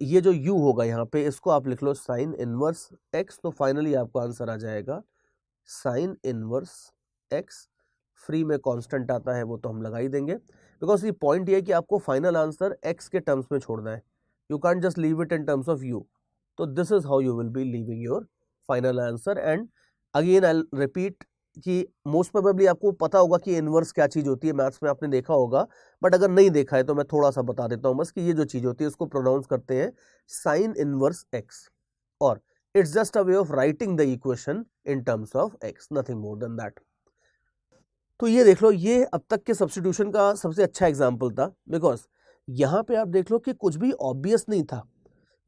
ये जो u होगा यहाँ पे, इसको आप लिख लो साइन इनवर्स x, तो फाइनली आपका आंसर आ जाएगा साइन इनवर्स x। फ्री में कांस्टेंट आता है वो तो हम लगा ही देंगे, बिकॉज ये पॉइंट ये है कि आपको फाइनल आंसर x के टर्म्स में छोड़ना है, you can't just leave it in terms of u। तो this is how you will be leaving your final answer, and again I repeat, कि मोस्ट प्रोबेबली आपको पता होगा कि इनवर्स क्या चीज होती है, मैथ्स में आपने देखा होगा, बट अगर नहीं देखा है तो मैं थोड़ा सा बता देता हूं बस कि ये जो चीज होती है इसको प्रोनाउंस करते हैं साइन इनवर्स एक्स, और it's just a way of writing the equation in terms of x, nothing more than that. तो ये देख लो, ये अब तक के सब्स्टिट्यूशन का सबसे अच्छा एग्जाम्पल था, बिकॉज यहाँ पे आप देख लो कि कुछ भी ऑब्वियस नहीं था।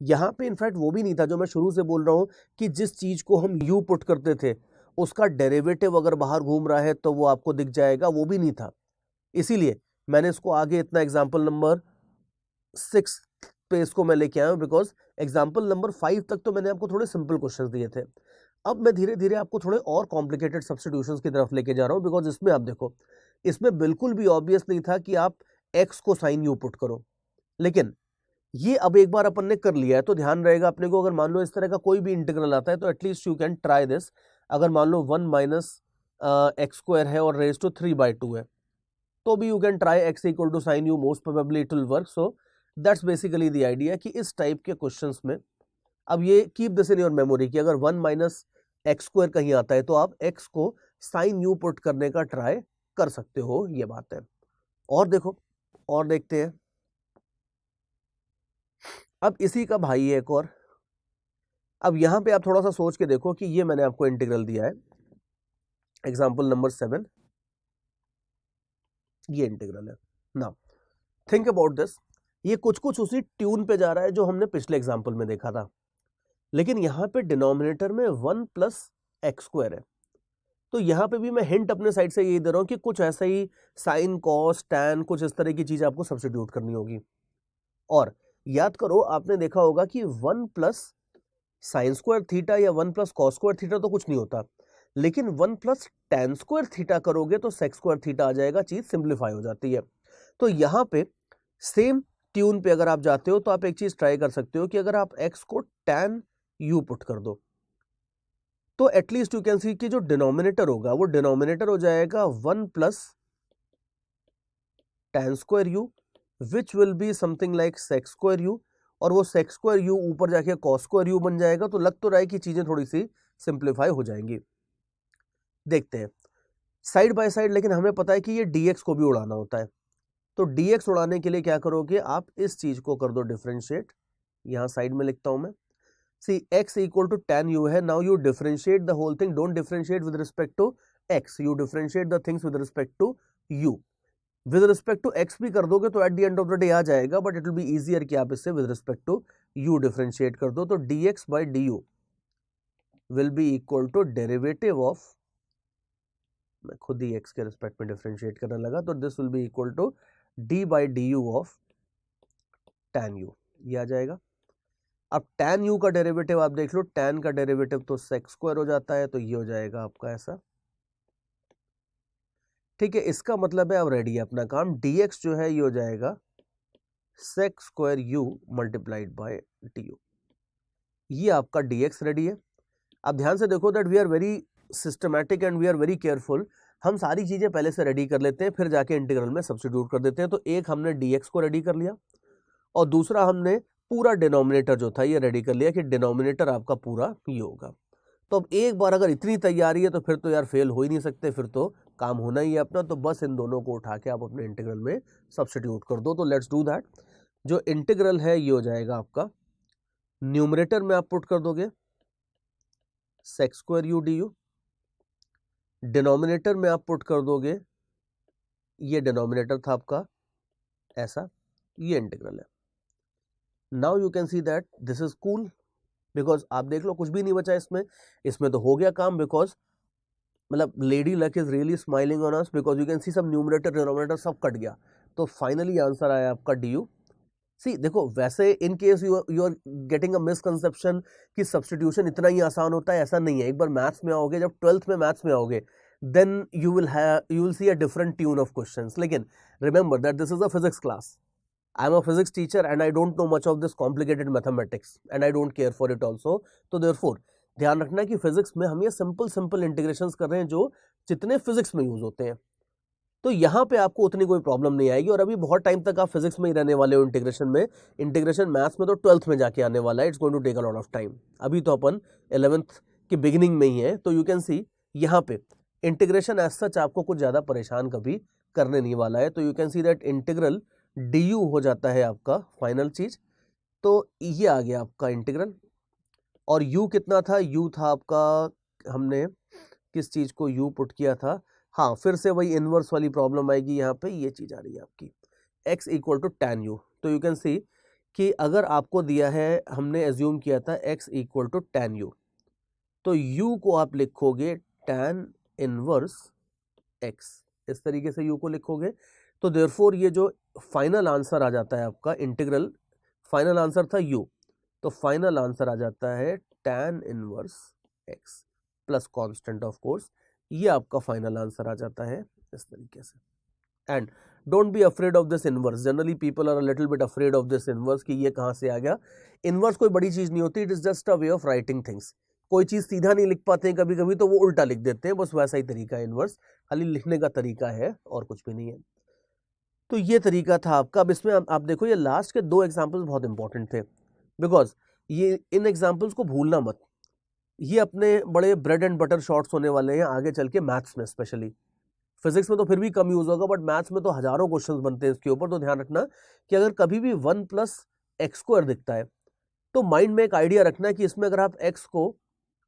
यहाँ पे इनफैक्ट वो भी नहीं था जो मैं शुरू से बोल रहा हूँ कि जिस चीज को हम यू पुट करते थे उसका डेरिवेटिव अगर बाहर घूम रहा है तो वो आपको दिख जाएगा, वो भी नहीं था। इसीलिए मैंने इसको आगे इतना एग्जाम्पल नंबर 6 पे इसको मैं लेके आया हूँ, बिकॉज एग्जाम्पल नंबर 5 तक तो मैंने आपको थोड़े सिंपल क्वेश्चंस दिए थे। अब मैं धीरे धीरे आपको थोड़े और कॉम्प्लिकेटेड सब्स्टिट्यूशंस की तरफ लेके जा रहा हूँ, बिकॉज इसमें आप देखो, इसमें बिल्कुल भी ऑब्वियस नहीं था कि आप एक्स को साइन यू पुट करो, लेकिन ये अब एक बार अपन ने कर लिया है तो ध्यान रहेगा अपने को, अगर मान लो इस तरह का कोई भी इंटीग्रल आता है तो at least you can try this. अगर मान लो 1 माइनस एक्स स्क्वायर है और रेज टू 3/2 है तो भी you can try x equal to sine u, most probably it will work. So that's basically the idea कि इस टाइप के क्वेश्चंस में अब ये keep this in your memory कि अगर 1 माइनस एक्स स्क्वायर कहीं आता है तो आप एक्स को साइन यू पुट करने का ट्राई कर सकते हो, ये बात है। और देखो, और देखते हैं, अब इसी का भाई है एक और। अब यहां पे आप थोड़ा सा सोच के देखो कि ये मैंने आपको इंटीग्रल दिया है, एग्जांपल नंबर 7, ये इंटीग्रल है। नाउ थिंक अबाउट दिस, ये कुछ कुछ उसी ट्यून पे जा रहा है जो हमने पिछले एग्जांपल में देखा था, लेकिन यहां पे डिनोमिनेटर में 1 प्लस एक्स स्क्वायर है। तो यहां पे भी मैं हिंट अपने साइड से यही दे रहा हूं कि कुछ ऐसा ही साइन कॉस टैन कुछ इस तरह की चीज आपको सब्स्टिट्यूट करनी होगी। और याद करो, आपने देखा होगा कि 1 प्लस साइन स्क्वायर थीटा या 1 प्लस कॉस स्क्वायर थीटा तो कुछ नहीं होता, लेकिन 1 प्लस टैन स्क्वायर थीटा करोगे तो सेक स्क्वायर थीटा आ जाएगा, चीज सिंप्लीफाई हो जाती है। तो यहां पे सेम ट्यून पे अगर आप जाते हो तो आप एक चीज ट्राई कर सकते हो कि अगर आप एक्स को टैन यू पुट कर दो तो एटलीस्ट यू कैन सी कि जो डिनोमिनेटर होगा वो डिनोमिनेटर हो जाएगा 1 plus tan square u which will be something like sec square u, और वो सेक स्क्वायर यू ऊपर जाके कॉस स्क्वायर यू बन जाएगा। तो लग तो रहा है कि चीजें थोड़ी सी सिंप्लीफाई हो जाएंगी। देखते हैं साइड बाय साइड, लेकिन हमें पता है कि ये dx को भी उड़ाना होता है। तो dx उड़ाने के लिए क्या करोगे, आप इस चीज को कर दो डिफरेंशिएट, यहां साइड में लिखता हूं मैं। See x equal to tan u है, now you differentiate the whole thing, don't differentiate with respect to x, you differentiate the things with respect to u। With respect to x भी कर दोगे तो at the end of the day आ जाएगा, but it will be easier कि आप इससे with respect to u differentiate कर दो। तो dx by du will be equal to derivative of, मैं खुद ही x के रिस्पेक्ट में डिफरेंशिएट करने लगा, तो this will be equal to d by d u of tan u, ये आ जाएगा। अब tan u का डेरिवेटिव आप देख लो, tan का डेरिवेटिव तो सेक स्क्वायर हो जाता है, तो ये हो जाएगा आपका ऐसा। ठीक है, इसका मतलब है अब रेडी है अपना काम, dx जो है ये हो जाएगा sec square u multiplied by du, ये आपका dx रेडी है। अब ध्यान से देखो that we are very systematic and we are very careful, हम सारी चीजें पहले से रेडी कर लेते हैं फिर जाके इंटीग्रल में सब्स्टिट्यूट कर देते हैं। तो एक हमने dx को रेडी कर लिया और दूसरा हमने पूरा डिनोमिनेटर जो था ये रेडी कर लिया कि डिनोमिनेटर आपका पूरा ये होगा। तो अब एक बार अगर इतनी तैयारी है तो फिर तो यार फेल हो ही नहीं सकते, फिर तो काम होना ही है अपना। तो बस इन दोनों को उठा के आप अपने इंटीग्रल में सब्स्टिट्यूट कर दो। तो लेट्स डू दैट। जो इंटीग्रल है ये हो जाएगा आपका, न्यूमरेटर में आप पुट कर दोगे sec square u d u, denominator में आप पुट कर दोगे, ये डिनोमिनेटर था आपका ऐसा, ये इंटीग्रल है। Now you can see that this is cool, because आप देख लो कुछ भी नहीं बचा इसमें तो हो गया काम, बिकॉज मतलब lady luck is really smiling on us, because you can सी सब न्यूमरेटर डिनोमिनेटर सब कट गया। तो फाइनली आंसर आया आपका डी यू। सी देखो, वैसे in case you are getting a misconception कि सब्स्टिट्यूशन इतना ही आसान होता है, ऐसा नहीं है। एक बार मैथ्स में आओगे, जब 12th में मैथ्स में आओगे, then you will see a different tune of questions. लेकिन remember that this is a physics class, I am a physics teacher and I don't know much of this complicated mathematics and I don't care for it also. तो therefore ध्यान रखना कि physics में हम ये simple integrations कर रहे हैं जो जितने फिजिक्स में यूज होते हैं। तो यहाँ पे आपको उतनी कोई प्रॉब्लम नहीं आएगी, और अभी बहुत टाइम तक आप फिजिक्स में ही रहने वाले हो इंटीग्रेशन में। इंटीग्रेशन मैथ्स में तो 12th में जाके आने वाला है, it's going to take a lot of time. अभी तो अपन 11th की बिगिनिंग में ही है। तो यू कैन सी यहाँ पे इंटीग्रेशन एज सच आपको कुछ ज़्यादा परेशान कभी करने नहीं वाला है। तो you can see that integral du हो जाता है आपका फाइनल चीज। तो ये आ गया आपका इंटीग्रल, और u कितना था, u था आपका, हमने किस चीज को u पुट किया था, हाँ फिर से वही इनवर्स वाली प्रॉब्लम आएगी, यहाँ पे ये चीज आ रही है आपकी x equal to tan u। तो यू कैन सी कि अगर आपको दिया है, हमने एज्यूम किया था x equal to tan u, तो u को आप लिखोगे tan इनवर्स x, इस तरीके से u को लिखोगे। तो देयरफॉर ये जो फाइनल आंसर आ जाता है आपका इंटीग्रल, फाइनल आंसर था u, तो फाइनल आंसर आ जाता है tan inverse x plus constant of course, ये आपका फाइनल आंसर आ जाता है इस तरीके से। And don't be afraid of this inverse, generally people are a little bit afraid of this inverse कि ये कहाँ से आ गया। इनवर्स कोई बड़ी चीज नहीं होती, it is just a way of writing things. कोई चीज सीधा नहीं लिख पाते हैं कभी कभी, तो वो उल्टा लिख देते हैं, बस वैसा ही तरीका है इनवर्स, खाली लिखने का तरीका है और कुछ भी नहीं है। तो ये तरीका था आपका। अब इसमें आप देखो ये लास्ट के 2 एग्जाम्पल्स बहुत इंपॉर्टेंट थे, बिकॉज ये इन एग्जाम्पल्स को भूलना मत, ये अपने बड़े ब्रेड एंड बटर शॉर्ट्स होने वाले हैं आगे चल के मैथ्स में स्पेशली। फिजिक्स में तो फिर भी कम यूज होगा, बट मैथ्स में तो हजारों क्वेश्चंस बनते हैं इसके ऊपर। तो ध्यान रखना कि अगर कभी भी 1 प्लस एक्स स्क्वायर दिखता है, तो माइंड में एक आइडिया रखना कि इसमें अगर आप x को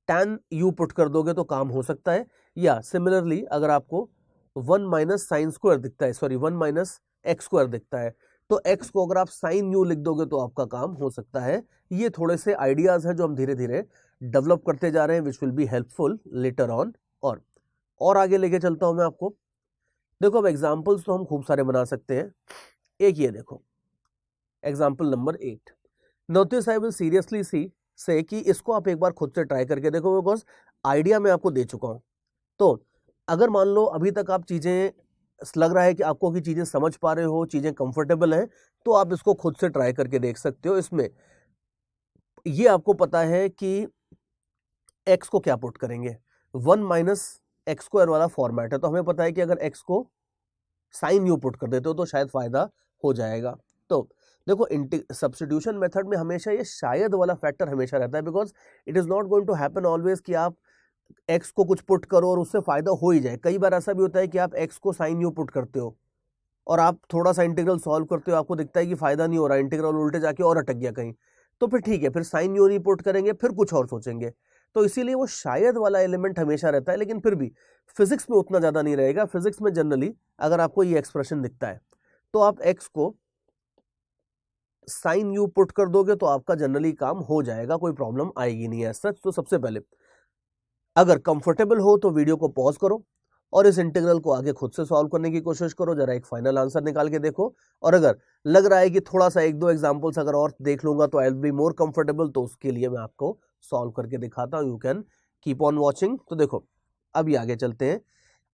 tan u पुट कर दोगे तो काम हो सकता है, या सिमिलरली अगर आपको 1 माइनस साइन स्क्वायर दिखता है, सॉरी 1 माइनस एक्स स्क्वायर दिखता है, तो x को अगर आप साइन u लिख दोगे तो आपका काम हो सकता है। ये थोड़े से आइडियाज हैं जो हम धीरे धीरे डेवलप करते जा रहे हैं, which will be helpful later on. और आगे लेके चलता हूं मैं आपको। देखो अब एग्जाम्पल्स तो हम खूब सारे बना सकते हैं। एक ये देखो example number 8। Notice I will seriously see से कि इसको आप एक बार खुद से ट्राई करके देखो, बिकॉज आइडिया मैं आपको दे चुका हूं। तो अगर मान लो अभी तक आप चीजें, लग रहा है कि आपको की चीजें समझ पा रहे हो, चीजें कंफर्टेबल हैं, तो आप इसको खुद से ट्राई करके देख सकते हो। इसमें ये आपको पता है कि x को क्या पुट करेंगे, 1 माइनस एक्स स्क्वायर वाला फॉर्मेट है, तो हमें पता है कि अगर x को साइन u पुट कर देते हो तो शायद फायदा हो जाएगा। तो देखो सब्स्टिट्यूशन मेथड में हमेशा ये शायद वाला फैक्टर हमेशा रहता है, because it is not going to happen always कि आप x को कुछ पुट करो और उससे फायदा हो ही जाए। कई बार ऐसा भी होता है कि आप x को साइन u पुट करते हो और आप थोड़ा सा इंटीग्रल सॉल्व करते हो, आपको दिखता है कि फायदा नहीं हो रहा, इंटीग्रल उल्टे जाके और अटक गया कहीं, तो फिर ठीक है, फिर साइन u नहीं पुट करेंगे, फिर कुछ और सोचेंगे। तो इसीलिए वो शायद वाला एलिमेंट हमेशा रहता है, लेकिन फिर भी फिजिक्स में उतना ज्यादा नहीं रहेगा। फिजिक्स में जनरली अगर आपको ये एक्सप्रेशन दिखता है तो आप x को साइन u पुट कर दोगे तो आपका जनरली काम हो जाएगा, कोई प्रॉब्लम आएगी नहीं है सच। तो सबसे पहले अगर कंफर्टेबल हो तो वीडियो को पॉज करो और इस इंटीग्रल को आगे खुद से सॉल्व करने की कोशिश करो, जरा एक फाइनल आंसर निकाल के देखो। और अगर लग रहा है कि थोड़ा सा 1-2 एग्जांपल्स अगर और देख लूंगा तो I will be more comfortable, तो उसके लिए मैं आपको सॉल्व करके दिखाता हूं। You can keep on watching. तो देखो अभी आगे चलते हैं।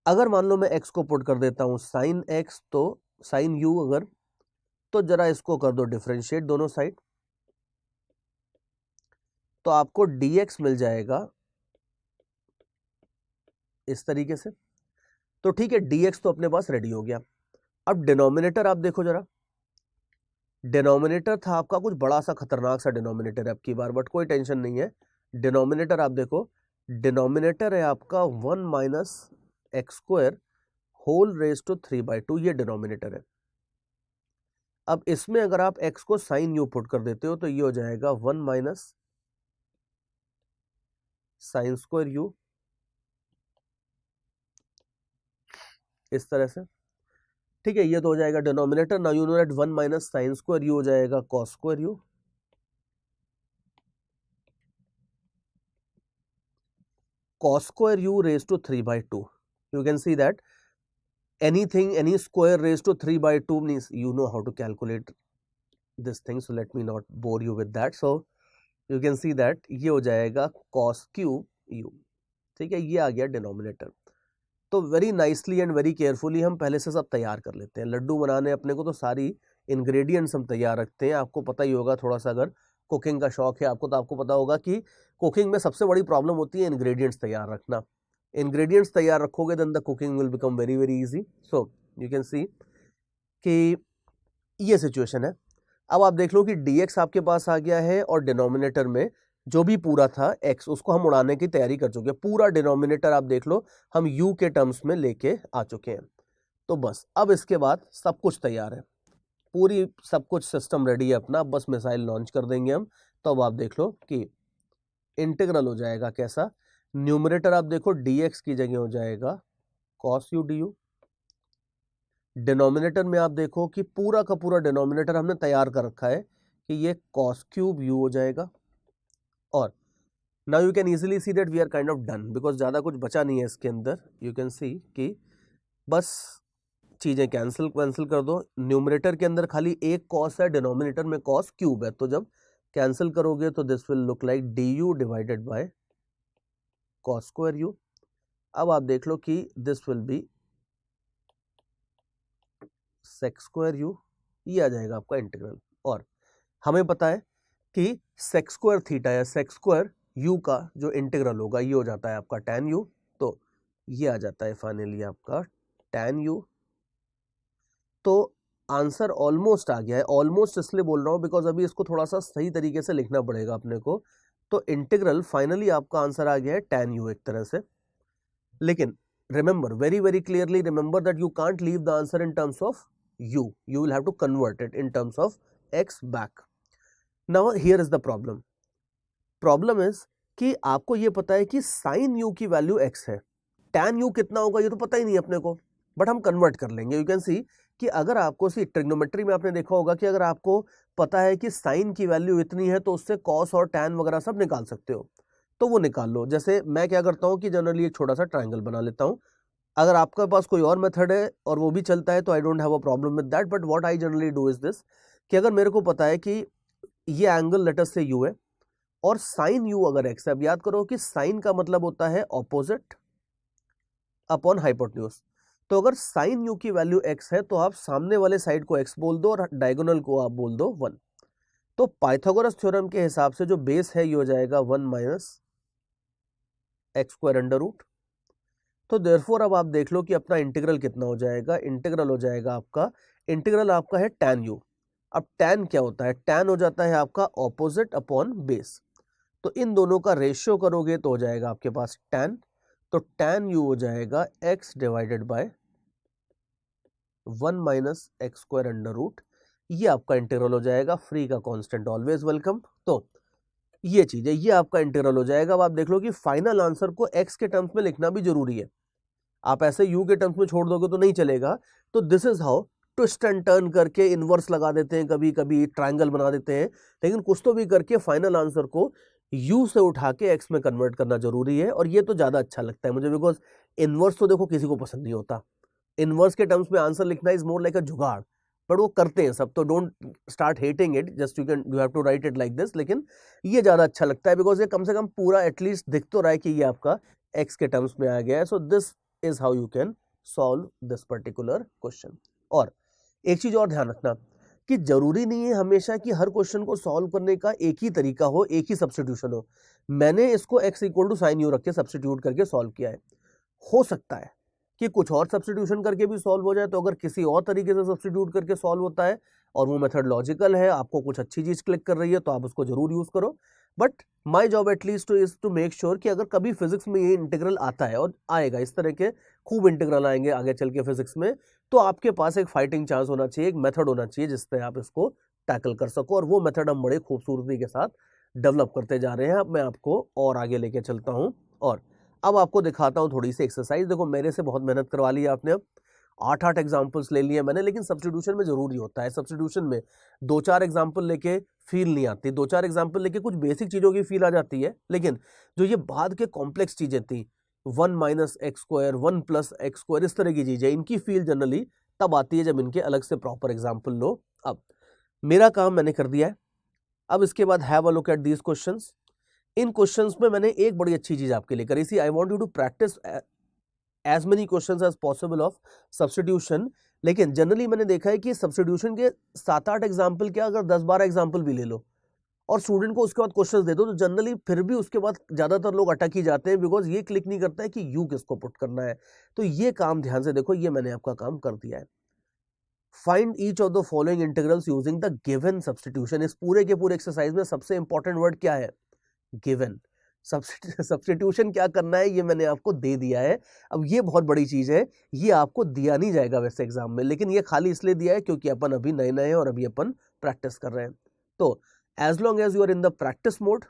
अगर मान लो मैं x को पुट कर देता हूं साइन x, तो साइन u अगर, तो जरा इसको कर दो डिफरेंशिएट दोनों साइड, तो आपको dx मिल जाएगा इस तरीके से। तो ठीक है, dx तो अपने पास रेडी हो गया। अब डिनोमिनेटर आप देखो जरा, डिनोमिनेटर था आपका कुछ बड़ा सा खतरनाक सा डिनोमिनेटर है अब की बार, बट कोई टेंशन नहीं है। डिनोमिनेटर आप देखो, डिनोमिनेटर है आपका 1 minus x square whole raise to 3/2, ये डिनोमिनेटर है। अब इसमें अगर आप x को साइन u पुट कर देते हो तो ये हो जाएगा 1 माइनस साइन स्क्वायर u, इस तरह से। ठीक है, ये तो हो जाएगा denominator. Now you know that 1 minus sine square u हो जाएगा cos square u, cos square u raised to 3/2. You can see that anything, any square raised to 3/2 means you know how to calculate this thing, so let me not bore you with that. So you can see that ये हो जाएगा cos cube u। ठीक है, ये आ गया denominator. तो very nicely and very carefully हम पहले से सब तैयार कर लेते हैं। लड्डू बनाने अपने को तो सारी इंग्रेडिएंट्स हम तैयार रखते हैं। आपको पता ही होगा, थोड़ा सा अगर कुकिंग का शौक है आपको तो आपको पता होगा कि कुकिंग में सबसे बड़ी प्रॉब्लम होती है इंग्रेडिएंट्स तैयार रखना। इंग्रेडिएंट्स तैयार रखोगे then the cooking will become very very easy. So you can see कि ये सिचुएशन है। अब आप देख लो कि dx आपके पास आ गया है और डिनोमिनेटर में जो भी पूरा था x उसको हम उड़ाने की तैयारी कर चुके हैं, पूरा डिनोमिनेटर आप देख लो हम u के टर्म्स में लेके आ चुके हैं। तो बस अब इसके बाद सब कुछ तैयार है, पूरी सब कुछ सिस्टम रेडी है अपना, बस मिसाइल लॉन्च कर देंगे हम। तो अब आप देख लो कि इंटीग्रल हो जाएगा कैसा, न्यूमरेटर आप देखो dx की जगह हो जाएगा cos u du, डिनोमिनेटर में आप देखो कि पूरा का पूरा डिनोमिनेटर हमने तैयार कर रखा है कि ये cos क्यूब u हो जाएगा। और now you can easily see that we are kind of done, because ज़्यादा कुछ बचा नहीं है इसके अंदर। यू कैन सी कि बस चीज़ें कैंसिल कर दो, न्यूमरेटर के अंदर खाली एक कॉस है, डिनोमिनेटर में कॉस क्यूब है, तो जब कैंसिल करोगे तो this will look like d u divided by cos square u. अब आप देख लो कि this will be sec square u, ये आ जाएगा आपका इंटीग्रल। और हमें पता है कि सेक स्क्वायर थीटा या सेक स्क्वायर यू का जो इंटीग्रल होगा ये हो जाता है आपका tan यू, तो ये आ जाता है फाइनली आपका tan यू। तो आंसर ऑलमोस्ट आ गया है, ऑलमोस्ट इसलिए बोल रहा हूं बिकॉज अभी इसको थोड़ा सा सही तरीके से लिखना पड़ेगा अपने को। तो इंटीग्रल फाइनली आपका आंसर आ गया है tan u एक तरह से। लेकिन remember, very very clearly remember that you can't leave the answer in terms of u, you will have to convert it in terms of x back. Now here is the problem. Problem is कि आपको ये पता है कि sin u की value x है, tan u कितना होगा ये तो पता ही नहीं अपने को, बट हम कन्वर्ट कर लेंगे। यू कैन सी कि अगर आपको सी ट्रिग्नोमेट्री में आपने देखा होगा कि अगर आपको पता है कि साइन की वैल्यू इतनी है तो उससे कॉस और टैन वगैरह सब निकाल सकते हो, तो वो निकाल लो। जैसे मैं क्या करता हूँ कि जनरली एक छोटा सा ट्राइंगल बना लेता हूँ। अगर आपके पास कोई और मेथड है और वो भी चलता है तो I don't have a problem with that, but what I generally do is this कि अगर मेरे को पता है कि ये एंगल लेटर से u है और साइन u अगर x है, अब याद करो कि साइन का मतलब होता है ऑपोजिट अपॉन हाइपोटेन्यूज। तो अगर साइन u की वैल्यू x है तो आप सामने वाले साइड को x बोल दो और डायगोनल को आप बोल दो 1। तो पाइथागोरस थ्योरम के हिसाब से जो बेस है ये हो जाएगा 1 minus x square under root. तो देयरफॉर अब आप देख लो कि अपना इंटीग्रल कितना हो जाएगा, इंटीग्रल हो जाएगा आपका है tan u। अब tan क्या होता है, tan हो जाता है आपका ऑपोजिट अपॉन बेस, तो इन दोनों का रेशियो करोगे तो हो जाएगा आपके पास tan, तो tan u हो जाएगा x divided by 1 minus x square under root, ये आपका इंटीग्रल हो जाएगा। फ्री का कांस्टेंट ऑलवेज वेलकम। तो ये चीज है, ये आपका इंटीग्रल हो जाएगा। अब आप देख लो कि फाइनल आंसर को x के टर्म्स में लिखना भी जरूरी है, आप ऐसे u के टर्म्स में छोड़ दोगे तो नहीं चलेगा। तो this is how twist and turn करके इनवर्स लगा देते हैं, कभी कभी ट्रायंगल बना देते हैं, लेकिन कुछ तो भी करके फाइनल आंसर को u से उठा के x में कन्वर्ट करना जरूरी है। और ये तो ज्यादा अच्छा लगता है मुझे, बिकॉज इनवर्स तो देखो किसी को पसंद नहीं होता, इनवर्स के टर्म्स में आंसर लिखना इज मोर लाइक अ जुगाड़, बट वो करते हैं सब, तो don't start hating it, just you have to write it like this. लेकिन ये ज्यादा अच्छा लगता है बिकॉज ये कम से कम पूरा एटलीस्ट दिख तो रहा है कि ये आपका x के टर्म्स में आ गया है। So this is how you can solve this particular question. और एक चीज और ध्यान रखना कि जरूरी नहीं है हमेशा कि हर क्वेश्चन को सॉल्व करने का एक ही तरीका हो, एक ही सब्स्टिट्यूशन हो। मैंने इसको x equal to sine u रख के सब्स्टिट्यूट करके सॉल्व किया है, हो सकता है कि कुछ और सब्स्टिट्यूशन करके भी सॉल्व हो जाए, तो अगर किसी और तरीके से सब्स्टिट्यूट करके सॉल्व होता है और वो मेथड लॉजिकल है, आपको कुछ अच्छी चीज क्लिक कर रही है, तो आप उसको जरूर यूज करो। But my job at least is to make sure कि अगर कभी फिजिक्स में ये इंटीग्रल आता है, और आएगा इस तरह के खूब इंटीग्रल आएंगे आगे चल के फिजिक्स में, तो आपके पास एक फाइटिंग चांस होना चाहिए, एक मेथड होना चाहिए जिससे आप इसको टैकल कर सको। और वो मेथड हम बड़े खूबसूरती के साथ डेवलप करते जा रहे हैं। अब मैं आपको और आगे लेके चलता हूँ और अब आपको दिखाता हूँ थोड़ी सी एक्सरसाइज। देखो मेरे से बहुत मेहनत करवा ली आपने, अब 8 एग्जाम्पल्स ले लिए मैंने, लेकिन सब्स्टिट्यूशन में जरूरी होता है, सब्स्टिट्यूशन में 2-4 एग्जाम्पल लेके फील नहीं आती, 2-4 एग्जाम्पल लेके कुछ बेसिक चीजों की फील आ जाती है, लेकिन जो ये बाद के कॉम्प्लेक्स चीजें थी 1 minus x square 1 plus x square, इस तरह की चीजें, इनकी फील जनरली तब आती है जब इनके अलग से प्रॉपर एग्जाम्पल लो। अब मेरा काम मैंने कर दिया है, अब इसके बाद have a look at these questions. In questions में मैंने एक बड़ी अच्छी चीज आपके लिए करी थी, I want you to practice as many questions as possible of substitution. लेकिन जनरली मैंने देखा है कि सब्स्टिट्यूशन के 7-8 एग्जाम्पल क्या, अगर 10-12 एग्जाम्पल भी ले लो और स्टूडेंट को उसके बाद क्वेश्चंस दे दो, तो जनरली फिर भी उसके बाद ज्यादातर लोग अटक ही जाते हैं, बिकॉज ये क्लिक नहीं करता है कि यू किसको पुट करना है। तो ये काम ध्यान से देखो, ये मैंने आपका काम कर दिया है। Find each of the following integrals using the given substitution. इस पूरे के पूरे एक्सरसाइज में सबसे इंपॉर्टेंट वर्ड क्या है, गिवन। सब्स्टिट्यूशन क्या करना है ये मैंने आपको दे दिया है। अब ये बहुत बड़ी चीज है, ये आपको दिया नहीं जाएगा वैसे एग्जाम में, लेकिन ये खाली इसलिए दिया है क्योंकि अपन अभी नए नए हैं और अभी अपन प्रैक्टिस कर रहे हैं। तो as long as you are in the practice mode,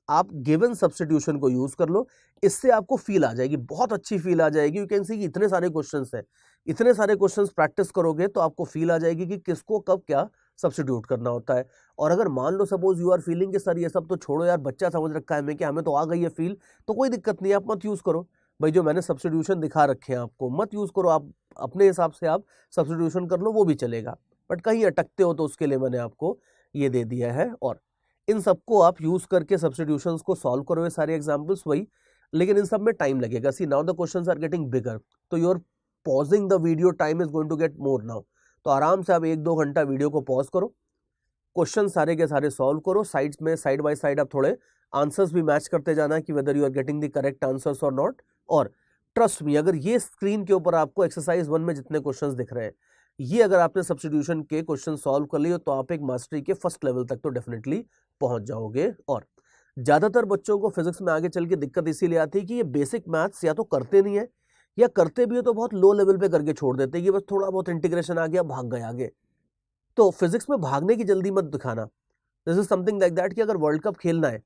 आप गिवन सब्स्टिट्यूशन को यूज कर लो, इससे आपको फील आ जाएगी, बहुत अच्छी फील आ जाएगी। यू कैन सी कि इतने सारे क्वेश्चंस हैं, इतने सारे क्वेश्चंस प्रैक्टिस करोगे तो आपको फील आ जाएगी कि किसको कब क्या सब्स्टिट्यूट करना होता है। और अगर मान लो सपोज यू आर फीलिंग कि सर ये सब तो छोड़ो यार, बच्चा समझ रखा है मैं, कि हमें तो आ गई है फील, तो कोई दिक्कत नहीं, आप मत यूज करो भाई। जो मैंने सब्स्टिट्यूशन दिखा रखे हैं आपको मत यूज करो, आप अपने हिसाब से आप सब्स्टिट्यूशन कर लो, वो भी चलेगा। बट कहीं अटकते हो तो उसके लिए मैंने आपको ये दे दिया है, और इन सबको आप यूज करके सब्स्टिट्यूशंस को सॉल्व करो, ये सारे एग्जांपल्स वही, लेकिन इन सब में टाइम लगेगा। See now the questions are getting bigger, तो your pausing the video time is going to get more now. तो आराम से आप 1-2 घंटा वीडियो को पॉज करो, क्वेश्चन सारे के सारे सॉल्व करो, साइड्स में साइड बाय साइड आप थोड़े आंसर्स भी मैच करते जाना कि whether you are getting the correct answers और नॉट। और ट्रस्ट मी, अगर ये स्क्रीन के ऊपर आपको एक्सरसाइज 1 में जितने क्वेश्चंस दिख रहे हैं, ये अगर आपने सब्स्टिट्यूशन के क्वेश्चन सॉल्व कर लिए तो आप एक मास्टरी के फर्स्ट लेवल तक तो डेफिनेटली पहुंच जाओगे। और ज्यादातर बच्चों को फिजिक्स में आगे चल के दिक्कत इसीलिए आती है कि ये बेसिक मैथ्स या तो करते नहीं है, या करते भी है तो बहुत लो लेवल पे करके छोड़ देते हैं कि बस थोड़ा बहुत इंटीग्रेशन आ गया, भाग गए आगे। तो फिजिक्स में भागने की जल्दी मत दिखाना। This is something like that कि अगर वर्ल्ड कप खेलना है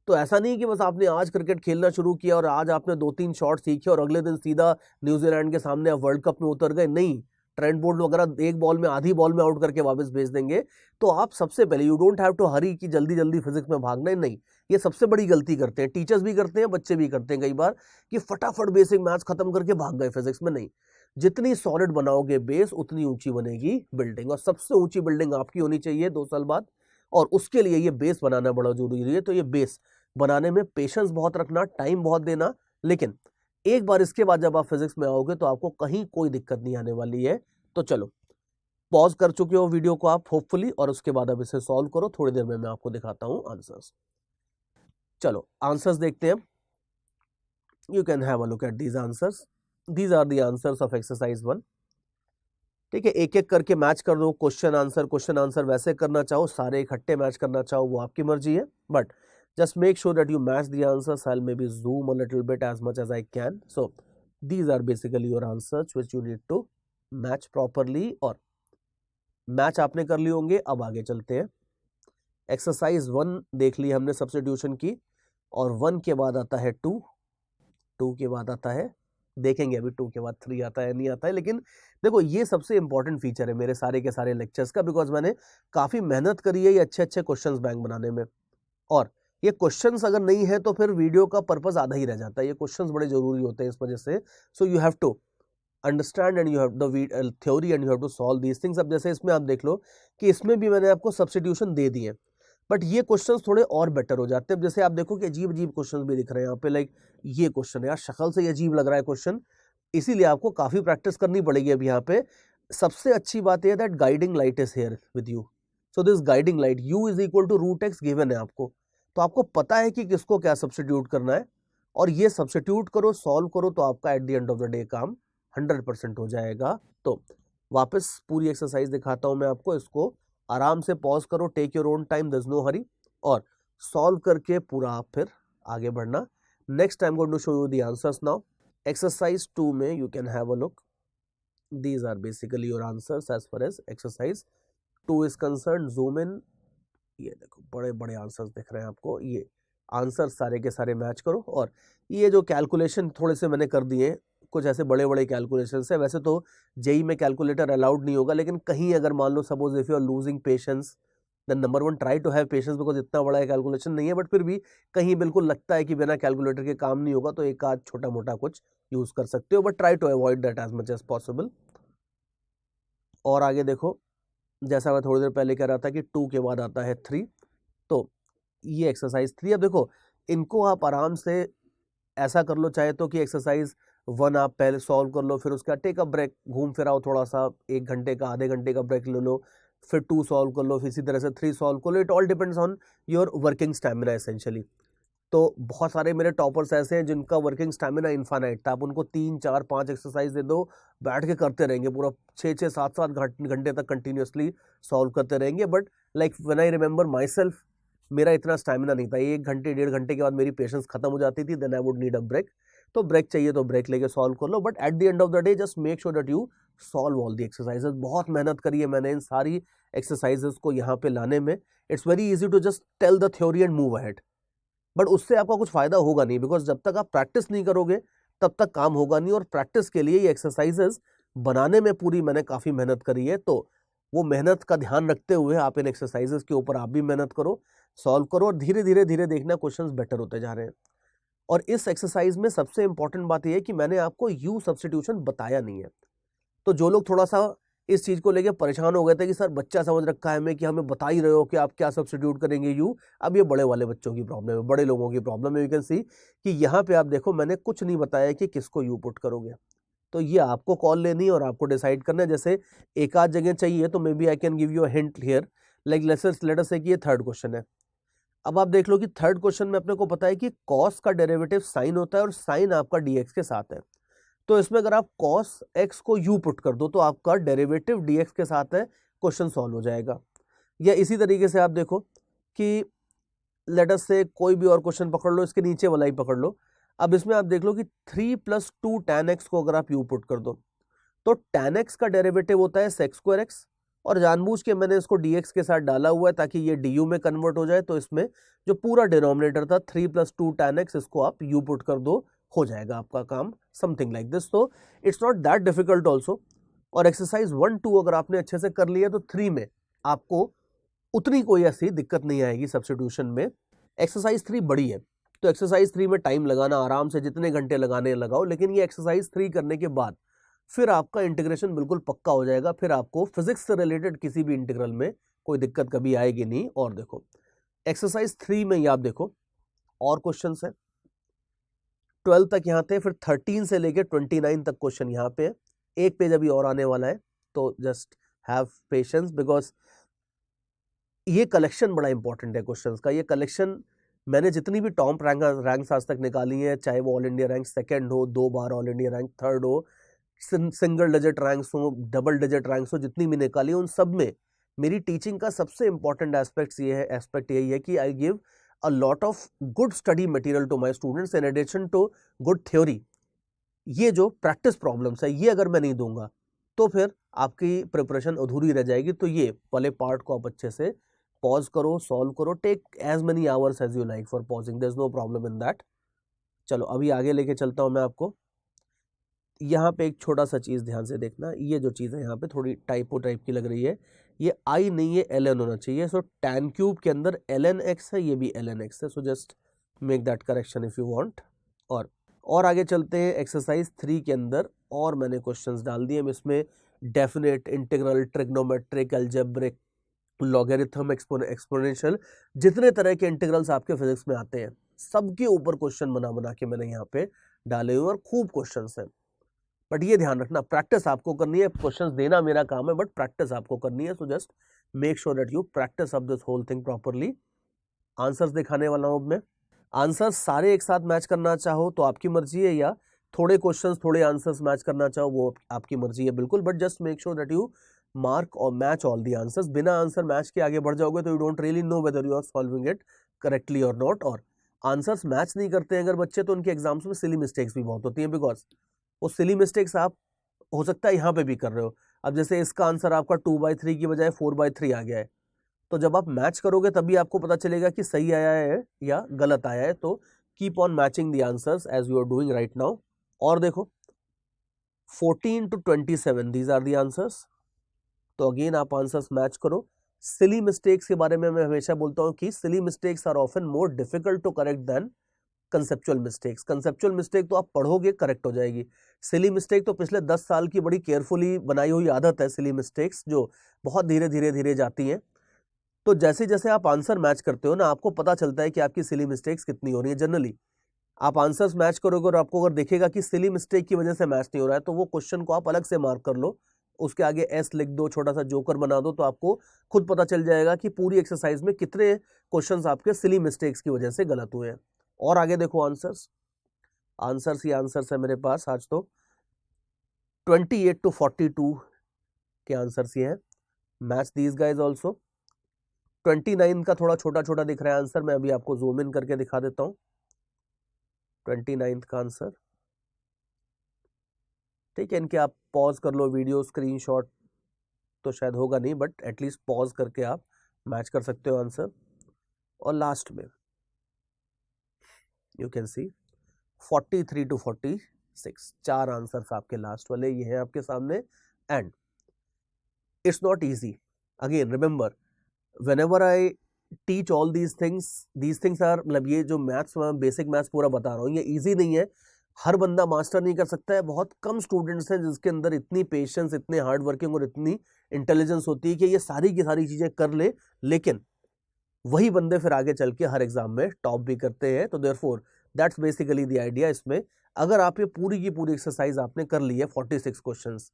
तो ऐसा नहीं कि बस आपने आज क्रिकेट खेलना शुरू किया और आज आपने 2-3 शॉट सीखे और अगले दिन सीधा न्यूजीलैंड के सामने आप वर्ल्ड कप में उतर गए। नहीं, ट्रेंट बोल्ट वगैरह एक बॉल में, आधी बॉल में आउट करके वापस भेज देंगे। तो आप सबसे पहले, यू डोंट हैव टू हरी कि जल्दी जल्दी फिजिक्स में भागना है, नहीं। ये सबसे बड़ी गलती करते हैं, टीचर्स भी करते हैं, बच्चे भी करते हैं कई बार, कि फटाफट बेसिक मैथ्स खत्म करके भाग गए फिजिक्स में। नहीं, जितनी सॉलिड बनाओगे बेस उतनी ऊंची बनेगी बिल्डिंग, और सबसे ऊंची बिल्डिंग आपकी होनी चाहिए 2 साल बाद, और उसके लिए ये बेस बनाना बड़ा जरूरी है। तो ये बेस बनाने में पेशेंस बहुत रखना, टाइम बहुत देना, लेकिन एक बार इसके बाद जब आप फिजिक्स में आओगे तो आपको कहीं कोई दिक्कत नहीं आने वाली है। तो चलो, पॉज कर चुके हो वीडियो को आप होपफुली, और उसके बाद अब इसे सॉल्व करो। थोड़ी देर में मैं आपको दिखाता हूं आंसर्स। चलो आंसर्स देखते हैं। You can have a look at these answers. These are the answers of exercise 1। ठीक है, एक एक करके मैच कर दो, क्वेश्चन आंसर वैसे करना चाहो, सारे इकट्ठे मैच करना चाहो, वो आपकी मर्जी है, but just make sure that you match the answers. I'll maybe zoom a little bit as much as I can. So these are basically your answers which you need to match properly, और match आपने कर लिए होंगे। अब आगे चलते हैं। Exercise 1 देख ली हमने सब्स्टिट्यूशन की, और 1 के बाद आता है 2, 2 के बाद आता है, देखेंगे अभी 2 के बाद 3 आता है नहीं आता है, लेकिन देखो ये सबसे इंपॉर्टेंट फीचर है मेरे सारे के सारे लेक्चर्स का, बिकॉज मैंने काफी मेहनत करी है ये अच्छे अच्छे क्वेश्चंस बैंक बनाने में। और ये क्वेश्चंस अगर नहीं है तो फिर वीडियो का पर्पस आधा ही रह जाता है। ये क्वेश्चंस बड़े जरूरी होते हैं इस वजह से। So you have to understand and you have the theory and you have to solve these things. अब जैसे इसमें आप देख लो कि इसमें भी मैंने आपको सब्स्टिट्यूशन दे दिए, बट ये क्वेश्चंस थोड़े और बेटर हो जाते हैं। जैसे आप देखो कि अजीब अजीब क्वेश्चंस भी दिख रहे हैं यहाँ पे, लाइक ये क्वेश्चन है यार, शक्ल से अजीब लग रहा है क्वेश्चन, इसीलिए आपको काफी प्रैक्टिस करनी पड़ेगी अब यहाँ पे। सबसे अच्छी बात यह that guiding light is here with you. So this guiding light u is equal to root x given है आपको, तो आपको पता है कि किसको क्या सब्स्टिट्यूट करना है, और ये सब्स्टिट्यूट करो, सॉल्व करो, तो आपका eight the end of the day काम 100% हो जाएगा। तो वापस पूरी एक्सरसाइज दिखाता हूं मैं आपको, इसको आराम से पॉज करो, take your own time, there is no hurry, और सॉल्व करके पूरा आप फिर आगे बढ़ना। Next I am going to show you the answers now. Exercise 2 में you can have a look, these are basically your answers as far as exercise 2 is concern. Zoom in, ये देखो बड़े बड़े आंसर्स दिख रहे हैं आपको, ये आंसर सारे के सारे मैच करो। और ये जो कैलकुलेशन थोड़े से मैंने कर दिए, कुछ ऐसे बड़े बड़े कैलकुलेशन है, वैसे तो जेई में कैलकुलेटर अलाउड नहीं होगा, लेकिन कहीं अगर मान लो suppose if you are losing patience, then number 1 try to have patience, because इतना बड़ा कैलकुलेशन नहीं है, बट फिर भी कहीं बिल्कुल लगता है कि बिना कैलकुलेटर के काम नहीं होगा, तो एक आध छोटा मोटा कुछ यूज कर सकते हो, but try to avoid that as much as possible. और आगे देखो, जैसा मैं थोड़ी देर पहले कह रहा था कि 2 के बाद आता है 3, तो ये एक्सरसाइज 3। अब देखो इनको आप आराम से ऐसा कर लो, चाहे तो कि एक्सरसाइज 1 आप पहले सॉल्व कर लो, फिर उसका टेक अ ब्रेक, घूम फिर आओ थोड़ा सा, 1 घंटे का आधे घंटे का ब्रेक ले लो, फिर 2 सॉल्व कर लो, फिर इसी तरह से 3 सॉल्व कर लो। It all depends on your working stamina essentially. तो बहुत सारे मेरे टॉपर्स ऐसे हैं जिनका वर्किंग स्टैमिना इनफाइनाइट था, आप उनको 3, 4, 5 एक्सरसाइज दे दो, बैठ के करते रहेंगे पूरा 6, 7 घंटे तक कंटिन्यूसली सॉल्व करते रहेंगे। But like when I remember my self, मेरा इतना स्टैमिना नहीं था, 1 घंटे 1.5 घंटे के बाद मेरी पेशेंस खत्म हो जाती थी, then I would need a break. तो ब्रेक चाहिए तो ब्रेक लेके सॉल्व कर लो, but at the end of the day just make sure that you solve all the exercises. बहुत मेहनत करी है मैंने इन सारी एक्सरसाइजेस को यहाँ पे लाने में। It's very easy to just tell the theory and move ahead, but उससे आपका कुछ फायदा होगा नहीं, बिकॉज जब तक आप प्रैक्टिस नहीं करोगे तब तक काम होगा नहीं। और प्रैक्टिस के लिए ये एक्सरसाइजेस बनाने में पूरी मैंने काफ़ी मेहनत करी है, तो वो मेहनत का ध्यान रखते हुए आप इन एक्सरसाइजेस के ऊपर आप भी मेहनत करो, सॉल्व करो, और धीरे धीरे धीरे देखना क्वेश्चंस बेटर होते जा रहे हैं। और इस एक्सरसाइज में सबसे इंपॉर्टेंट बात यह है कि मैंने आपको यू सब्स्टिट्यूशन बताया नहीं है। तो जो लोग थोड़ा सा इस चीज को लेके परेशान हो गए थे कि सर बच्चा समझ रखा है हमें कि हमें बता ही रहे हो कि आप क्या सब्स्टिट्यूट करेंगे यू, अब ये बड़े वाले बच्चों की प्रॉब्लम है, बड़े लोगों की प्रॉब्लम है। यू कैन सी कि यहाँ पे आप देखो मैंने कुछ नहीं बताया कि किसको यू पुट करोगे, तो ये आपको कॉल लेनी है और आपको डिसाइड करना है। जैसे एक आध जगह चाहिए तो may be I can give you a hint here, like let us say कि ये थर्ड क्वेश्चन है। अब आप देख लो कि थर्ड क्वेश्चन में अपने को पता है कि कॉस का डेरिवेटिव साइन होता है और साइन आपका डीएक्स के साथ है। तो इसमें अगर आप कॉस एक्स को यू पुट कर दो तो आपका डेरिवेटिव डीएक्स के साथ है, क्वेश्चन सॉल्व हो जाएगा। या इसी तरीके से आप देखो कि लेट अस से कोई भी और क्वेश्चन पकड़ लो, इसके नीचे वाला ही पकड़ लो। अब इसमें आप देख लो कि 3 + 2 tan x को अगर आप यू पुट कर दो तो tan x का डेरिवेटिव होता है sec स्क्वायर x, और जानबूझ के मैंने इसको dx के साथ डाला हुआ है ताकि ये du में कन्वर्ट हो जाए। तो इसमें जो पूरा डिनोमिनेटर था 3 + 2 tan x, इसको आप u पुट कर दो, हो जाएगा आपका काम, समथिंग लाइक दिस। तो it's not that difficult also. और एक्सरसाइज 1 2 अगर आपने अच्छे से कर लिया तो 3 में आपको उतनी कोई ऐसी दिक्कत नहीं आएगी सब्स्टिट्यूशन में। एक्सरसाइज 3 बड़ी है, तो एक्सरसाइज 3 में टाइम लगाना आराम से, जितने घंटे लगाने लगाओ, लेकिन ये एक्सरसाइज 3 करने के बाद फिर आपका इंटीग्रेशन बिल्कुल पक्का हो जाएगा। फिर आपको फिजिक्स से रिलेटेड किसी भी इंटीग्रल में कोई दिक्कत कभी आएगी नहीं। और देखो एक्सरसाइज 3 में ही आप देखो और क्वेश्चन है, 12 तक यहाँ थे, फिर 13 से लेके 29 तक क्वेश्चन यहाँ पे है। एक पेज अभी और आने वाला है, तो जस्ट हैव पेशेंस, बिकॉज ये कलेक्शन बड़ा इंपॉर्टेंट है क्वेश्चंस का। ये कलेक्शन मैंने जितनी भी टॉप रैंक्स आज तक निकाली है, चाहे वो ऑल इंडिया रैंक सेकंड हो, 2 बार ऑल इंडिया रैंक थर्ड हो, सिंगल डिजिट रैंक्स हो, डबल डिजिट रैंक्स हो, जितनी भी निकाली, उन सब में मेरी टीचिंग का सबसे इंपॉर्टेंट एस्पेक्ट यही है कि I give a lot of good study material to my students in addition to good theory. ये जो प्रैक्टिस प्रॉब्लम्स है ये अगर मैं नहीं दूंगा तो फिर आपकी प्रिपरेशन अधूरी रह जाएगी। तो ये वाले पार्ट को आप अच्छे से पॉज करो, सॉल्व करो, take as many hours as you like for pausing, there is no problem in that. चलो अभी आगे लेके चलता हूं मैं आपको। यहाँ पे एक छोटा सा चीज ध्यान से देखना, ये जो चीज है यहाँ पे थोड़ी टाइपो टाइप की लग रही है, ये आई नहीं है ln होना चाहिए। सो tan क्यूब के अंदर ln x है, ये भी ln x है। So just make that correction if you want. और आगे चलते हैं एक्सरसाइज 3 के अंदर, और मैंने क्वेश्चंस डाल दिए इसमें, definite, integral, trigonometric, algebraic, logarithm, exponential, जितने तरह के इंटीग्रल्स आपके फिजिक्स में आते हैं सबके ऊपर क्वेश्चन बना बना के मैंने यहाँ पे डाले हुए, और खूब क्वेश्चंस हैं। बट ये ध्यान रखना प्रैक्टिस आपको करनी है, क्वेश्चंस देना मेरा काम है बट प्रैक्टिस आपको करनी है। So just make sure that you practice up this whole thing properly. Answers दिखाने वाला हूं मैं। आंसर्स सारे एक साथ मैच करना चाहो तो आपकी मर्जी है, या थोड़े क्वेश्चंस थोड़े आंसर्स मैच करना चाहो वो आपकी मर्जी है बिल्कुल, but just make sure that you mark और मैच ऑल दी आंसर्स। बिना आंसर मैच के आगे बढ़ जाओगे तो you don't really know whether you are solving it correctly और नॉट। और आंसर्स मैच नहीं करते हैं अगर बच्चे, तो उनके एग्जाम्स में सिली मिस्टेक्स भी बहुत होती हैं, बिकॉज वो सिली मिस्टेक्स आप हो सकता है यहाँ पे भी कर रहे हो। अब जैसे इसका आंसर आपका 2/3 की बजाय 4/3 आ गया है, तो जब आप मैच करोगे तभी आपको पता चलेगा कि सही आया है या गलत आया है। तो keep on matching the answers as you are doing right now. और देखो 14 to 27 these are the answers. तो अगेन आप आंसर्स मैच करो। सिली मिस्टेक्स के बारे में मैं हमेशा बोलता हूं कि silly mistakes are often more difficult to correct than conceptual mistakes. Conceptual mistake तो आप पढ़ोगे करेक्ट हो जाएगी, सिली मिस्टेक तो पिछले 10 साल की बड़ी केयरफुली बनाई हुई आदत है, सिली मिस्टेक्स जो बहुत धीरे धीरे धीरे जाती हैं। तो जैसे जैसे आप आंसर मैच करते हो ना, आपको पता चलता है कि आपकी सिली मिस्टेक्स कितनी हो रही है। जनरली आप आंसर्स मैच करोगे और आपको अगर देखेगा कि सिली मिस्टेक की वजह से मैच नहीं हो रहा है, तो वो क्वेश्चन को आप अलग से मार्क कर लो, उसके आगे एस लिख दो, छोटा सा जोकर बना दो, तो आपको खुद पता चल जाएगा कि पूरी एक्सरसाइज में कितने क्वेश्चंस आपके सिली मिस्टेक्स की वजह से गलत हुए हैं। और आगे देखो आंसर्स ही आंसर्स है मेरे पास आज। तो 28 to 42 के आंसर्स ये हैं। Match these guys also. 29 का थोड़ा छोटा छोटा दिख रहा है आंसर, मैं अभी आपको जूम इन करके दिखा देता हूं 29 का आंसर। ठीक है, इनके आप पॉज कर लो वीडियो, स्क्रीनशॉट तो शायद होगा नहीं, बट एटलीस्ट पॉज करके आप मैच कर सकते हो आंसर। और लास्ट में you can see 43 to 46, 4 answers आपके लास्ट वाले ये हैं आपके सामने। And it's not easy, again remember whenever I teach all these things are, मतलब ये जो मैथ्स में बेसिक मैथ्स पूरा बता रहा हूँ ये इजी नहीं है, हर बंदा मास्टर नहीं कर सकता है। बहुत कम स्टूडेंट्स हैं जिसके अंदर इतनी पेशेंस, इतने हार्ड वर्किंग और इतनी इंटेलिजेंस होती है कि ये सारी की सारी चीजें कर ले, लेकिन वही बंदे फिर आगे चल के हर एग्जाम में टॉप भी करते हैं। तो therefore that's basically the idea इसमें। अगर आप ये पूरी की पूरी एक्सरसाइज आपने कर ली है 46 questions,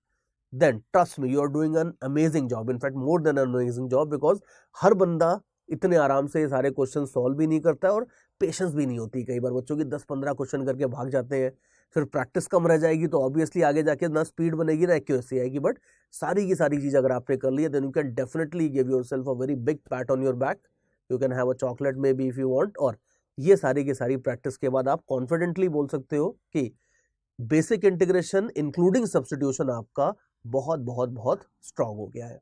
then trust me you are doing an amazing job, in fact more than an amazing job, because हर बंदा इतने आराम से ये सारे क्वेश्चन सॉल्व भी नहीं करता है और पेशेंस भी नहीं होती। कई बार बच्चों की 10-15 क्वेश्चन करके भाग जाते हैं, फिर प्रैक्टिस कम रह जाएगी तो ऑब्वियसली आगे जाके ना स्पीड बनेगी ना एक्यूरेसी आएगी। बट सारी की सारी चीज अगर आपने कर ली है then you can definitely give yourself a very big pat on your back, you can have a chocolate may be if you want. और ये सारी की सारी प्रैक्टिस के बाद आप कॉन्फिडेंटली बोल सकते हो कि बेसिक इंटीग्रेशन इंक्लूडिंग सब्स्टिट्यूशन आपका बहुत बहुत बहुत स्ट्रांग हो गया है।